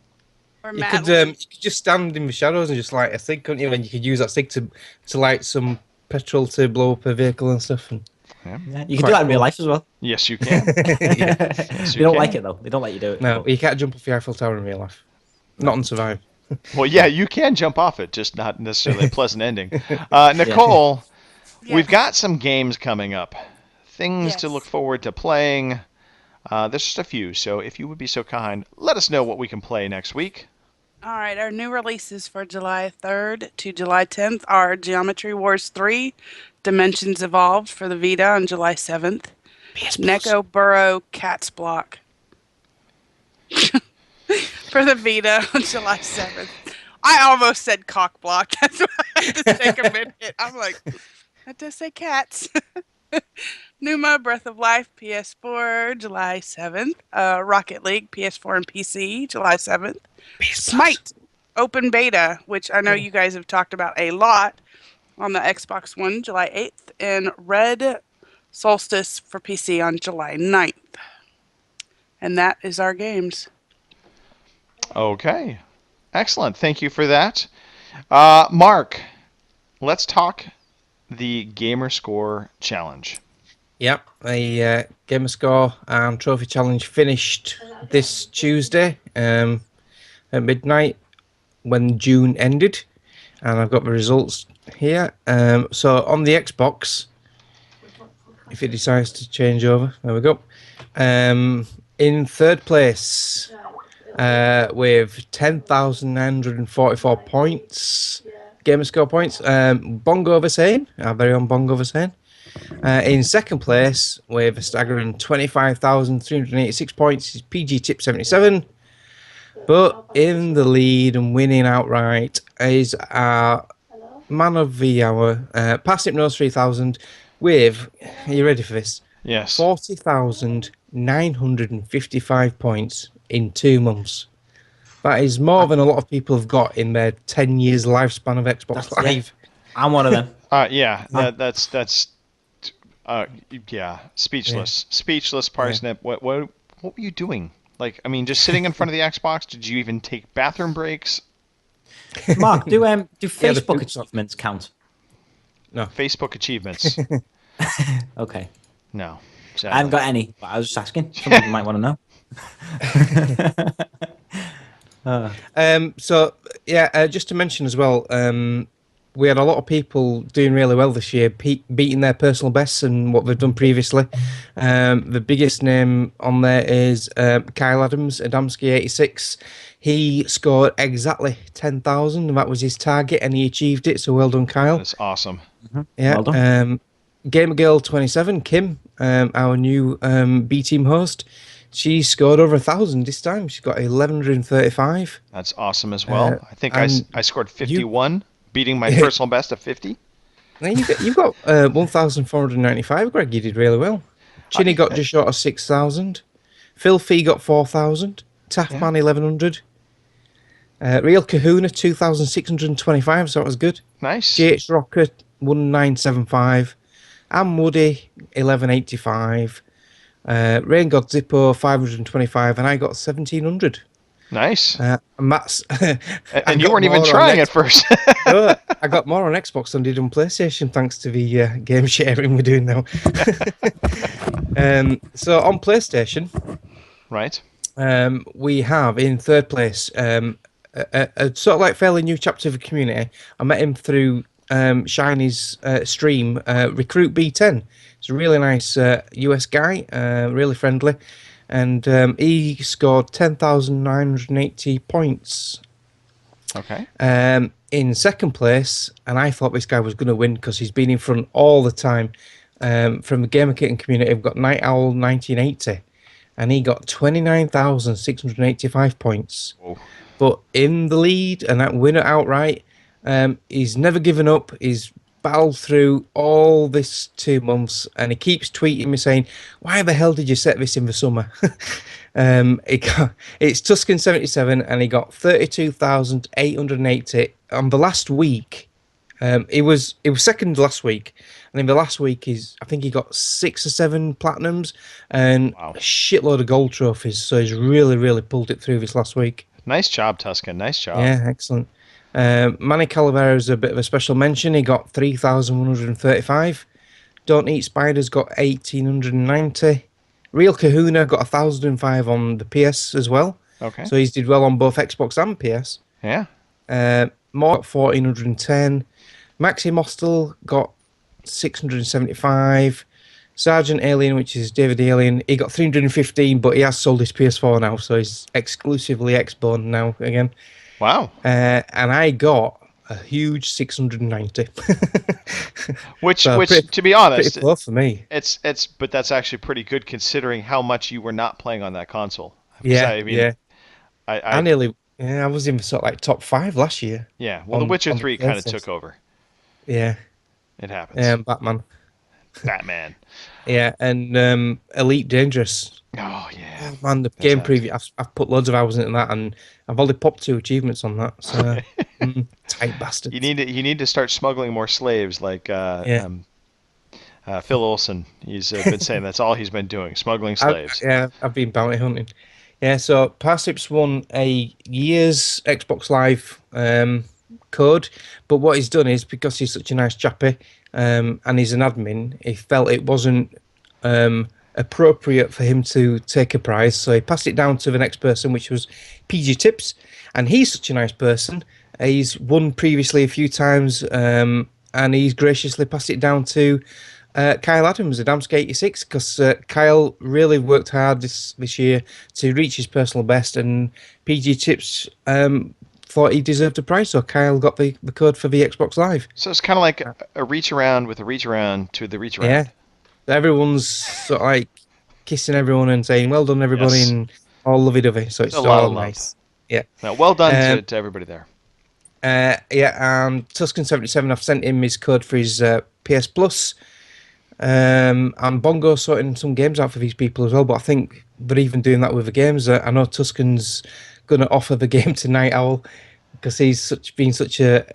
Or You Madeline. could just stand in the shadows and just light a cig, couldn't you? And you could use that cig to light some petrol to blow up a vehicle and stuff. And Yeah, you can Quite do that in real cool. life as well. Yes, you can. yeah. Yes, They you don't can. like it though. They don't let you do it. No, But- you can't jump off the Eiffel Tower in real life. Not on Survive. Well, yeah, you can jump off it, just not necessarily a pleasant ending. Nicole, we've got some games coming up. Things to Yes. look forward to playing. There's just a few, so if you would be so kind, let us know what we can play next week. All right, our new releases for July 3rd to July 10th are Geometry Wars 3, Dimensions Evolved for the Vita on July 7th, Neko Burrow Cat's Block for the Vita on July 7th. I almost said cock block. That's why I had to take a minute. I'm like, that does say cats. Numa Breath of Life PS4 July 7th. Rocket League PS4 and PC July 7th. Smite Open Beta, which I know you guys have talked about a lot on the Xbox One July 8th. And Red Solstice for PC on July 9th. And that is our games. Okay. Excellent. Thank you for that. Mark, let's talk the Gamer Score Challenge. Yep, the Gamer Score and Trophy Challenge finished this Tuesday at midnight when June ended, and I've got the results here. So on the Xbox, if it decides to change over, there we go. In third place with 10,944 points, Gamer Score points, Bongo Versane, our very own Bongo Versane. In second place, with a staggering 25,386 points, is PG Tip 77. But in the lead and winning outright is our man of the hour, Past Hypnose 3000, with, are you ready for this? Yes. 40,955 points in 2 months. That is more than a lot of people have got in their 10 years lifespan of Xbox That's- yeah. Live. I'm one of them. Yeah, that's speechless. Speechless, Parsnip. What were you doing? Like, I mean, just sitting in front of the Xbox? Did you even take bathroom breaks? Mark, do Facebook poop achievements count? Facebook achievements? Okay. No. I haven't got any, but I was just asking. Some people might want to know. So yeah, just to mention as well, we had a lot of people doing really well this year, beating their personal bests and what they've done previously. The biggest name on there is Kyle Adams, Adamski86. He scored exactly 10,000, and that was his target, and he achieved it. So well done, Kyle. That's awesome. Yeah. Well done. Gamer Girl 27, Kim, our new B Team host. She scored over 1,000 this time. She got 1,135. That's awesome as well. I think and I scored 51, beating my personal best of 50. Now you've got 1,495, Greg. You did really well. Chinny got just short of 6,000. Phil Fee got 4,000. Taffman 1,100. Real Kahuna 2,625, so that was good. Nice. GH Rocker 1,975. Am Woody 1,185. Rain God Zippo 525, and I got 1,700. Nice. And Matt's. And you weren't even trying at first. No, I got more on Xbox than I did on PlayStation, thanks to the game sharing we're doing now. So on PlayStation, Right. we have in third place a sort of like fairly new chapter of the community. I met him through Shiny's stream, Recruit B10. He's a really nice US guy, really friendly, and he scored 10,980 points. Okay. In second place, and I thought this guy was going to win because he's been in front all the time. from the Gamer Kitten community. We've got Night Owl 1980, and he got 29,685 points. Whoa. But in the lead, and that winner outright, he's never given up. He's battled through all this 2 months, and he keeps tweeting me saying, "Why the hell did you set this in the summer?" It's Tuscan 77, and he got 32,880 on the last week. It was second last week, and in the last week I think he got 6 or 7 platinums and Wow. a shitload of gold trophies. So he's really pulled it through this last week. Nice job, Tuscan. Nice job. Yeah, excellent. Manny Calavera is a bit of a special mention. He got 3,135. Don't Eat Spiders got 1,890. Real Kahuna got 1,005 on the PS as well. Okay. So he's did well on both Xbox and PS. Yeah. More got 1,410. Maxi Mostel got 675. Sergeant Alien, which is David Alien, he got 315, but he has sold his PS4 now, so he's exclusively X-Bone now again. Wow. And I got a huge 690. Which, So to be honest, pretty low for me. but that's actually pretty good considering how much you were not playing on that console. 'Cause Yeah, I mean, yeah. I I was in sort of like top 5 last year. yeah. Well, The on- Witcher on the 3 kind of PlayStation. took over. Yeah, It happens. Batman. Batman. Yeah, and Elite Dangerous. Oh yeah. Man, the game nice. preview, I've put loads of hours into that, and I've only popped 2 achievements on that. So, tight bastard. You need to start smuggling more slaves, like Phil Olsen. He's been saying that's all he's been doing, smuggling slaves. I've been bounty hunting. Yeah, so Parsnips won a year's Xbox Live code, but what he's done is, because he's such a nice chappy and he's an admin, he felt it wasn't appropriate for him to take a prize, so he passed it down to the next person, which was PG Tips, and he's such a nice person. He's won previously a few times, and he's graciously passed it down to Kyle Adams, Adamski86, because Kyle really worked hard this year to reach his personal best, and PG Tips thought he deserved a prize, so Kyle got the code for the Xbox Live. So it's kind of like a reach around with a reach around to the reach around. Yeah, everyone's sort of like kissing everyone and saying, "Well done, everybody," Yes. and all lovey-dovey. So it's A lot all of love. nice. Yeah. No, well done to everybody there. Tuscan77, I've sent him his code for his PS Plus. And Bongo sorting some games out for these people as well, but I think they're even doing that with the games. I know Tuscan's going to offer the game to Night Owl because he's been such a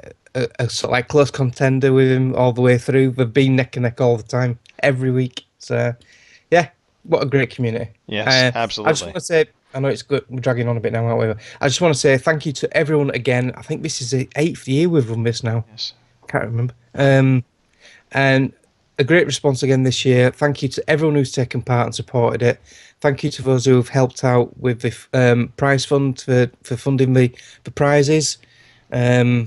sort of like close contender with him all the way through. They've been neck and neck all the time, every week. So, yeah, what a great community. Yes, absolutely. I just want to say, I know it's good, we're dragging on a bit now, aren't we? I just want to say thank you to everyone again. I think this is the 8th year we've run this now. Yes. Can't remember. And a great response again this year. Thank you to everyone who's taken part and supported it. Thank you to those who have helped out with the prize fund for funding the prizes. Yeah,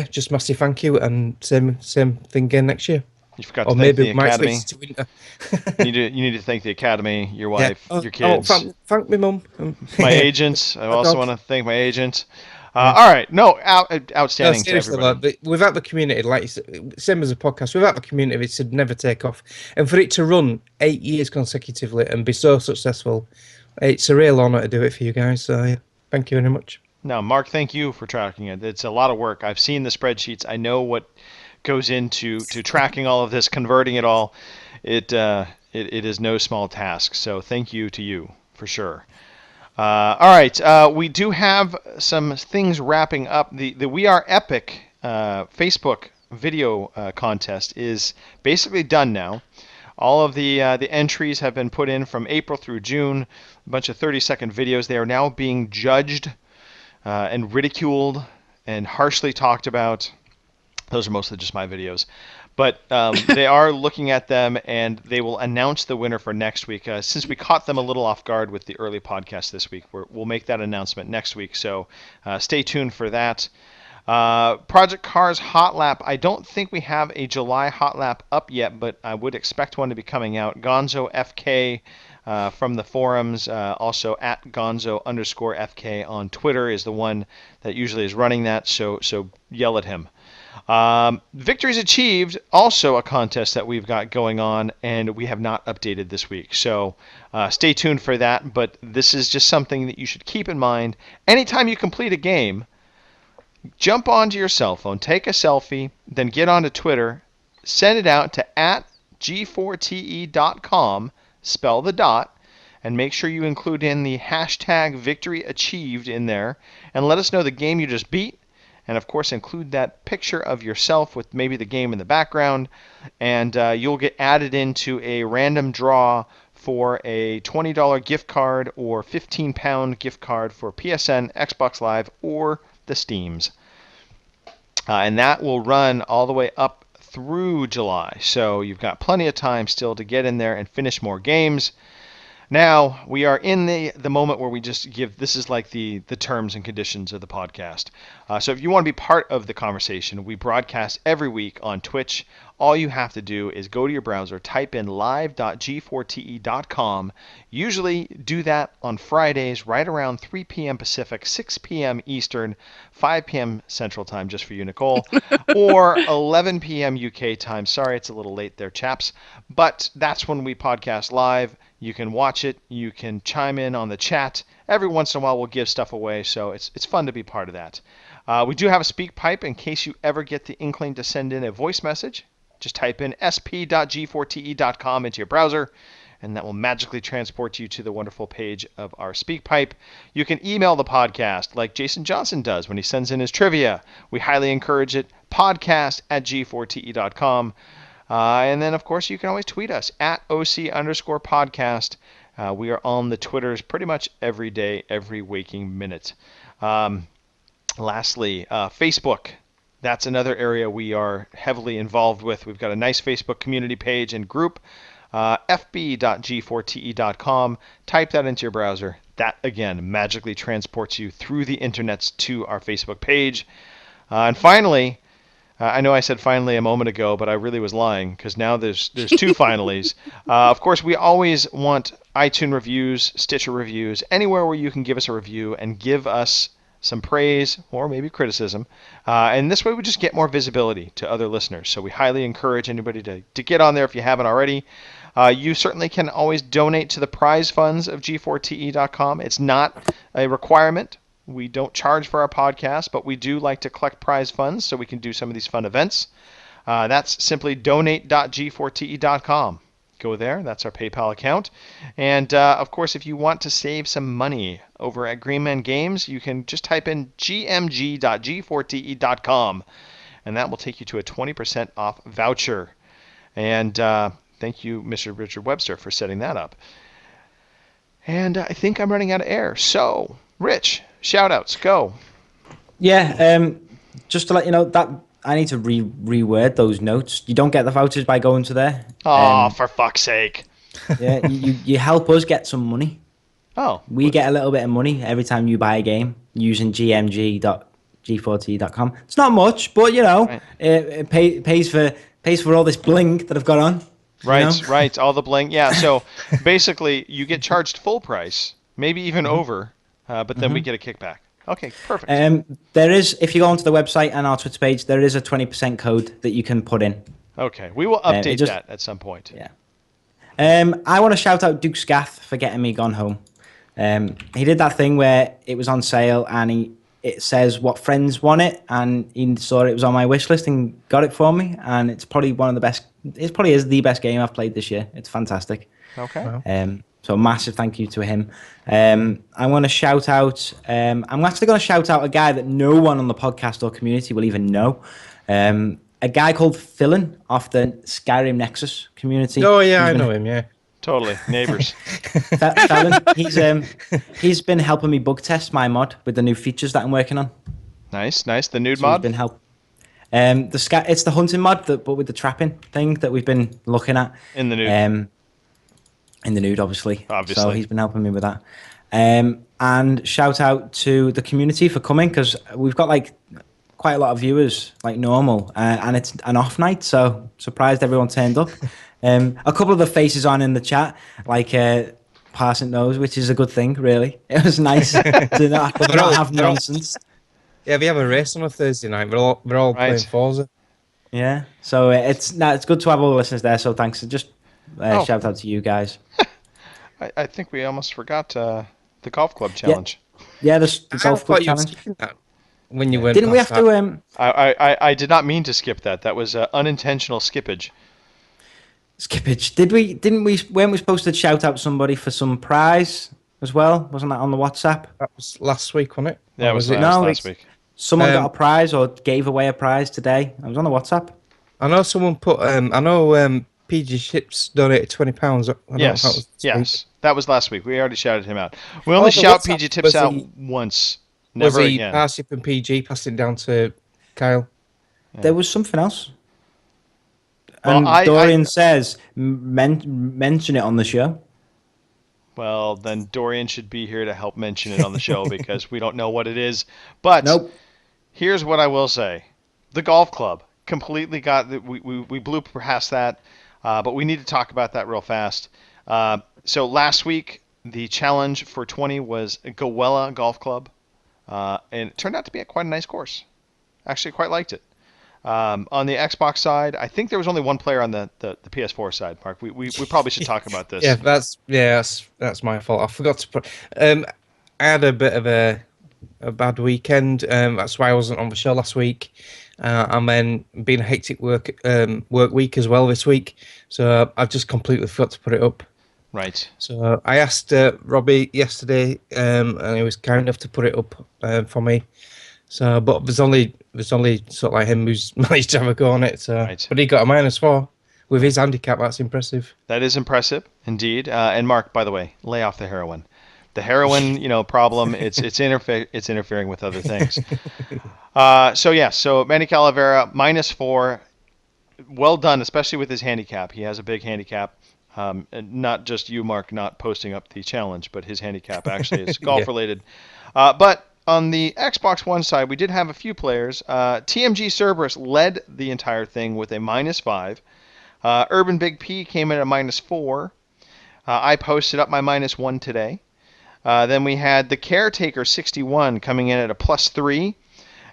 just massive thank you, and same thing again next year. You forgot Or to thank maybe the we might Academy. switch to winter. You need to thank the Academy, your wife, your Oh, kids, thank me, mum. my agents. I also dog. want to thank my agent. All right, no, outstanding No, to seriously, everybody. like, without the community, like you said, same as a podcast, without the community, it would never take off. And for it to run 8 years consecutively and be so successful, it's a real honour to do it for you guys. So, yeah, thank you very much. No, Mark, thank you for tracking it. It's a lot of work. I've seen the spreadsheets. I know what goes into tracking all of this, converting it all. It is no small task. So thank you to you for sure. All right, we do have some things wrapping up. The We Are Epic Facebook video contest is basically done now. All of the entries have been put in from April through June. A bunch of 30-second videos. They are now being judged and ridiculed and harshly talked about. Those are mostly just my videos. But they are looking at them, and they will announce the winner for next week. Since we caught them a little off guard with the early podcast this week, we'll make that announcement next week. So stay tuned for that. Project Cars Hot Lap. I don't think we have a July Hot Lap up yet, but I would expect one to be coming out. Gonzo FK from the forums, also at Gonzo_FK on Twitter is the one that usually is running that. So yell at him. Victories Achieved, also a contest that we've got going on, and we have not updated this week. So stay tuned for that, but this is just something that you should keep in mind. Anytime you complete a game, jump onto your cell phone, take a selfie, then get onto Twitter, send it out to @g4te.com, spell the dot, and make sure you include in the hashtag Victory Achieved in there, and let us know the game you just beat. And, of course, include that picture of yourself with maybe the game in the background. And you'll get added into a random draw for a $20 gift card or £15 gift card for PSN, Xbox Live, or the Steams. And that will run all the way up through July. So you've got plenty of time still to get in there and finish more games. Now, we are in the moment where we just give, this is like the terms and conditions of the podcast. So if you want to be part of the conversation, we broadcast every week on Twitch. All you have to do is go to your browser, type in live.g4te.com. Usually do that on Fridays right around 3 p.m. Pacific, 6 p.m. Eastern, 5 p.m. Central Time, just for you, Nicole, or 11 p.m. UK time. Sorry, it's a little late there, chaps. But that's when we podcast live. You can watch it. You can chime in on the chat. Every once in a while, we'll give stuff away, so it's fun to be part of that. We do have a speak pipe in case you ever get the inkling to send in a voice message. Just type in sp.g4te.com into your browser, and that will magically transport you to the wonderful page of our speak pipe. You can email the podcast like Jason Johnson does when he sends in his trivia. We highly encourage it. podcast@g4te.com. And then, of course, you can always tweet us at @OC_podcast. We are on the Twitters pretty much every day, every waking minute. Lastly, Facebook. That's another area we are heavily involved with. We've got a nice Facebook community page and group, fb.g4te.com. Type that into your browser. That, again, magically transports you through the internets to our Facebook page. And finally, I know I said finally a moment ago, but I really was lying because now there's two finallys. Of course, we always want iTunes reviews, Stitcher reviews, anywhere where you can give us a review and give us some praise or maybe criticism. And this way we just get more visibility to other listeners. So we highly encourage anybody to get on there if you haven't already. You certainly can always donate to the prize funds of g4te.com. It's not a requirement. We don't charge for our podcast, but we do like to collect prize funds so we can do some of these fun events. That's simply donate.g4te.com. Go there. That's our PayPal account. And, of course, if you want to save some money over at Green Man Games, you can just type in gmg.g4te.com, and that will take you to a 20% off voucher. And thank you, Mr. Richard Webster, for setting that up. And I think I'm running out of air. So, Rich, shout-outs, go. Yeah, just to let you know that I need to reword those notes. You don't get the vouchers by going to there. Oh, for fuck's sake. Yeah, you help us get some money. Oh. We get a little bit of money every time you buy a game using gmg.g4te.com. It's not much, but, you know, right. it pays for all this bling that I've got on. Right, you know? Right, all the bling. Yeah, so basically you get charged full price, maybe even over, but then we get a kickback. Okay, perfect. There is, if you go onto the website and our Twitter page, there is a 20% code that you can put in. Okay, we will update that at some point. Yeah. I want to shout out Duke Scath for getting me Gone Home. He did that thing where it was on sale and it says what friends want it, and he saw it was on my wish list and got it for me. And it's probably one of the best. It probably is the best game I've played this year. It's fantastic. Okay. Wow. So massive thank you to him. I want to shout out. I'm actually going to shout out a guy that no one on the podcast or community will even know. A guy called Philin off the Skyrim Nexus community. Oh yeah, I know him. Yeah, totally neighbors. Philin, he's been helping me bug test my mod with the new features that I'm working on. Nice. The nude mod. He's been it's the hunting mod, but with the trapping thing that we've been looking at in the nude. In the nude, obviously. So he's been helping me with that. And shout out to the community for coming, because we've got like quite a lot of viewers, like normal, and it's an off night, so surprised everyone turned up. A couple of the faces on in the chat, like Parsant Knows, which is a good thing, really. It was nice to not have nonsense. Yeah, we have a race on a Thursday night. We're all Right. playing Forza. Yeah. So it's good to have all the listeners there. So thanks. Just shout out to you guys. I think we almost forgot the golf club challenge. Yeah, the golf club thought you were challenge. skipping that when you went. Didn't we have past that. to I did not mean to skip that. That was unintentional skippage. skippage? Weren't we supposed to shout out somebody for some prize as well? Wasn't that on the WhatsApp? That was last week, wasn't it? That Or was it? last week. Someone got a prize or gave away a prize today. I was on the WhatsApp. I know someone put. I know PG Ships donated £20. Yes. That was last week. We already shouted him out. We only the shout WhatsApp PG Tips was out the- once. Was Never he again. Parsip and PG passing down to Kyle? There was something else. Well, And Dorian says, mention it on the show. Well, then Dorian should be here to help mention it on the show because we don't know what it is. But Nope. here's what I will say. The golf club completely got... We blew past that, but we need to talk about that real fast. So last week, the challenge for 20 was Goella Golf Club, and it turned out to be quite a nice course. Actually, quite liked it. On the Xbox side, I think there was only one player on the PS4 side, Mark. We probably should talk about this. That's my fault. I forgot to put. I had a bit of a bad weekend. That's why I wasn't on the show last week. And then been a hectic work week as well this week. So I've just completely forgot to put it up. Right. So I asked Robbie yesterday, and he was kind enough to put it up for me. So, but there's only sort of like him who's managed to have a go on it. So, Right. But he got a -4 with his handicap. That's impressive. That is impressive, indeed. And Mark, by the way, lay off the heroin. The heroin, problem. It's interfering with other things. So Manny Calavera -4. Well done, especially with his handicap. He has a big handicap. And not just you, Mark, not posting up the challenge, but his handicap actually is golf related. But on the Xbox One side, we did have a few players. TMG Cerberus led the entire thing with a -5. Urban Big P came in at a -4. I posted up my -1 today. Then we had the Caretaker 61 coming in at a +3.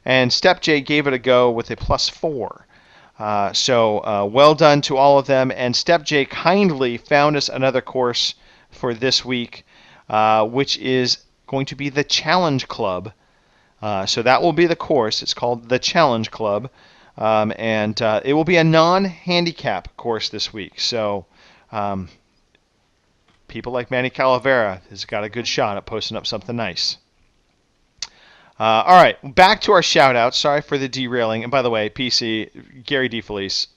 And Step J gave it a go with a +4. So well done to all of them. And Step J kindly found us another course for this week, which is going to be the Challenge Club. So that will be the course. It's called the Challenge Club. And it will be a non-handicap course this week. So people like Manny Calavera has got a good shot at posting up something nice. All right, back to our shout-outs. Sorry for the derailing. And by the way, PC, Gary DeFelice,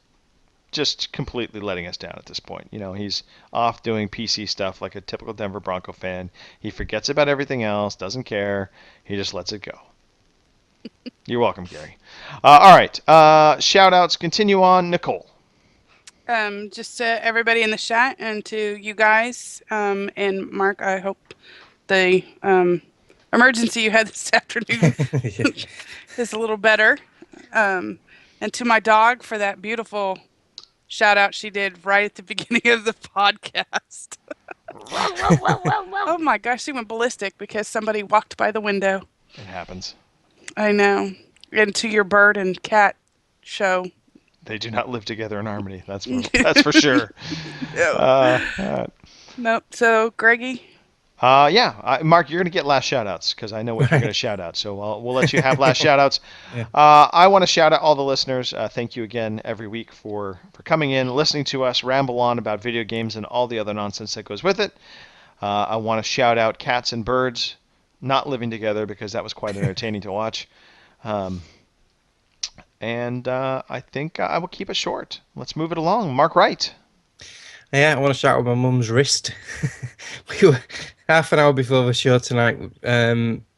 just completely letting us down at this point. He's off doing PC stuff like a typical Denver Bronco fan. He forgets about everything else, doesn't care. He just lets it go. You're welcome, Gary. All right, shout-outs continue on. Nicole. Just to everybody in the chat and to you guys, and Mark, I hope the emergency you had this afternoon is a little better. And to my dog for that beautiful shout out she did right at the beginning of the podcast. Oh my gosh, she went ballistic because somebody walked by the window. It happens. I know. And to your bird and cat show. They do not live together in harmony. That's for sure. Nope. So, Greggy? Mark, you're going to get last shout-outs because I know what you're going to shout out. So we'll let you have last shout-outs. I want to shout out all the listeners. Thank you again every week for coming in, listening to us ramble on about video games and all the other nonsense that goes with it. I want to shout out cats and birds not living together because that was quite entertaining to watch. And I think I will keep it short. Let's move it along. Mark Wright. Yeah, I want to shout out my mum's wrist. We were half an hour before the show tonight.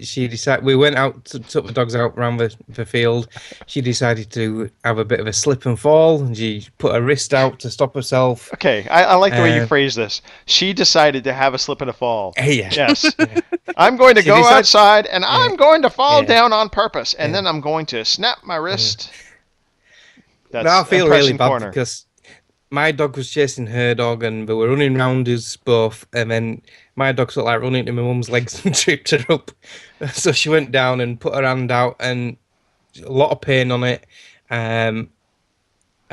She decided we went out, took the dogs out around the field. She decided to have a bit of a slip and fall, and she put her wrist out to stop herself. Okay, I like the way you phrase this. She decided to have a slip and a fall. Yeah. Yes. I'm going to go outside, and I'm going to fall down on purpose, and then I'm going to snap my wrist. That's I feel really bad corner. because my dog was chasing her dog, and they were running round us both. And then my dog sort of like running into my mum's legs and tripped her up. So she went down and put her hand out, and a lot of pain on it.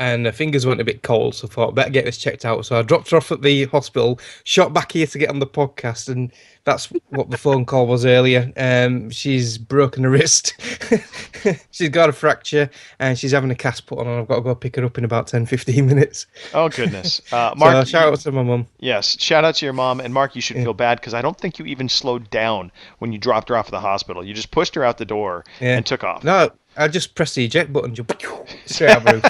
And her fingers went a bit cold, so I thought, better get this checked out. So I dropped her off at the hospital, shot back here to get on the podcast, and that's what the phone call was earlier. She's broken her wrist. She's got a fracture, and she's having a cast put on, and I've got to go pick her up in about 10, 15 minutes. Oh, goodness. Mark, So shout out to my mum. Yes, shout out to your mom. And Mark, you should feel bad because I don't think you even slowed down when you dropped her off at the hospital. You just pushed her out the door and took off. No, I just pressed the eject button, straight out the roof.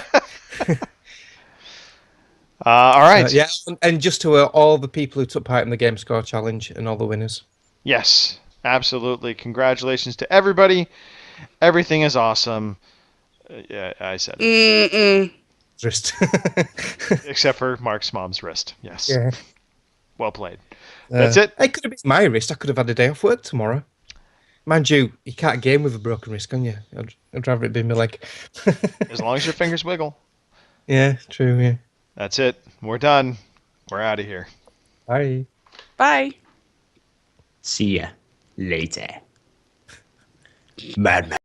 All right. Yeah, and just to all the people who took part in the Game Score Challenge and all the winners. Yes, absolutely. Congratulations to everybody. Everything is awesome. Yeah, I said it. Wrist. Except for Mark's mom's wrist. Yes. Yeah. Well played. That's it. It could have been my wrist. I could have had a day off work tomorrow. Mind you can't game with a broken wrist, can you? I'd rather it be my leg. As long as your fingers wiggle. Yeah, true, yeah. That's it. We're done. We're out of here. Bye. Bye. See ya later. Madman.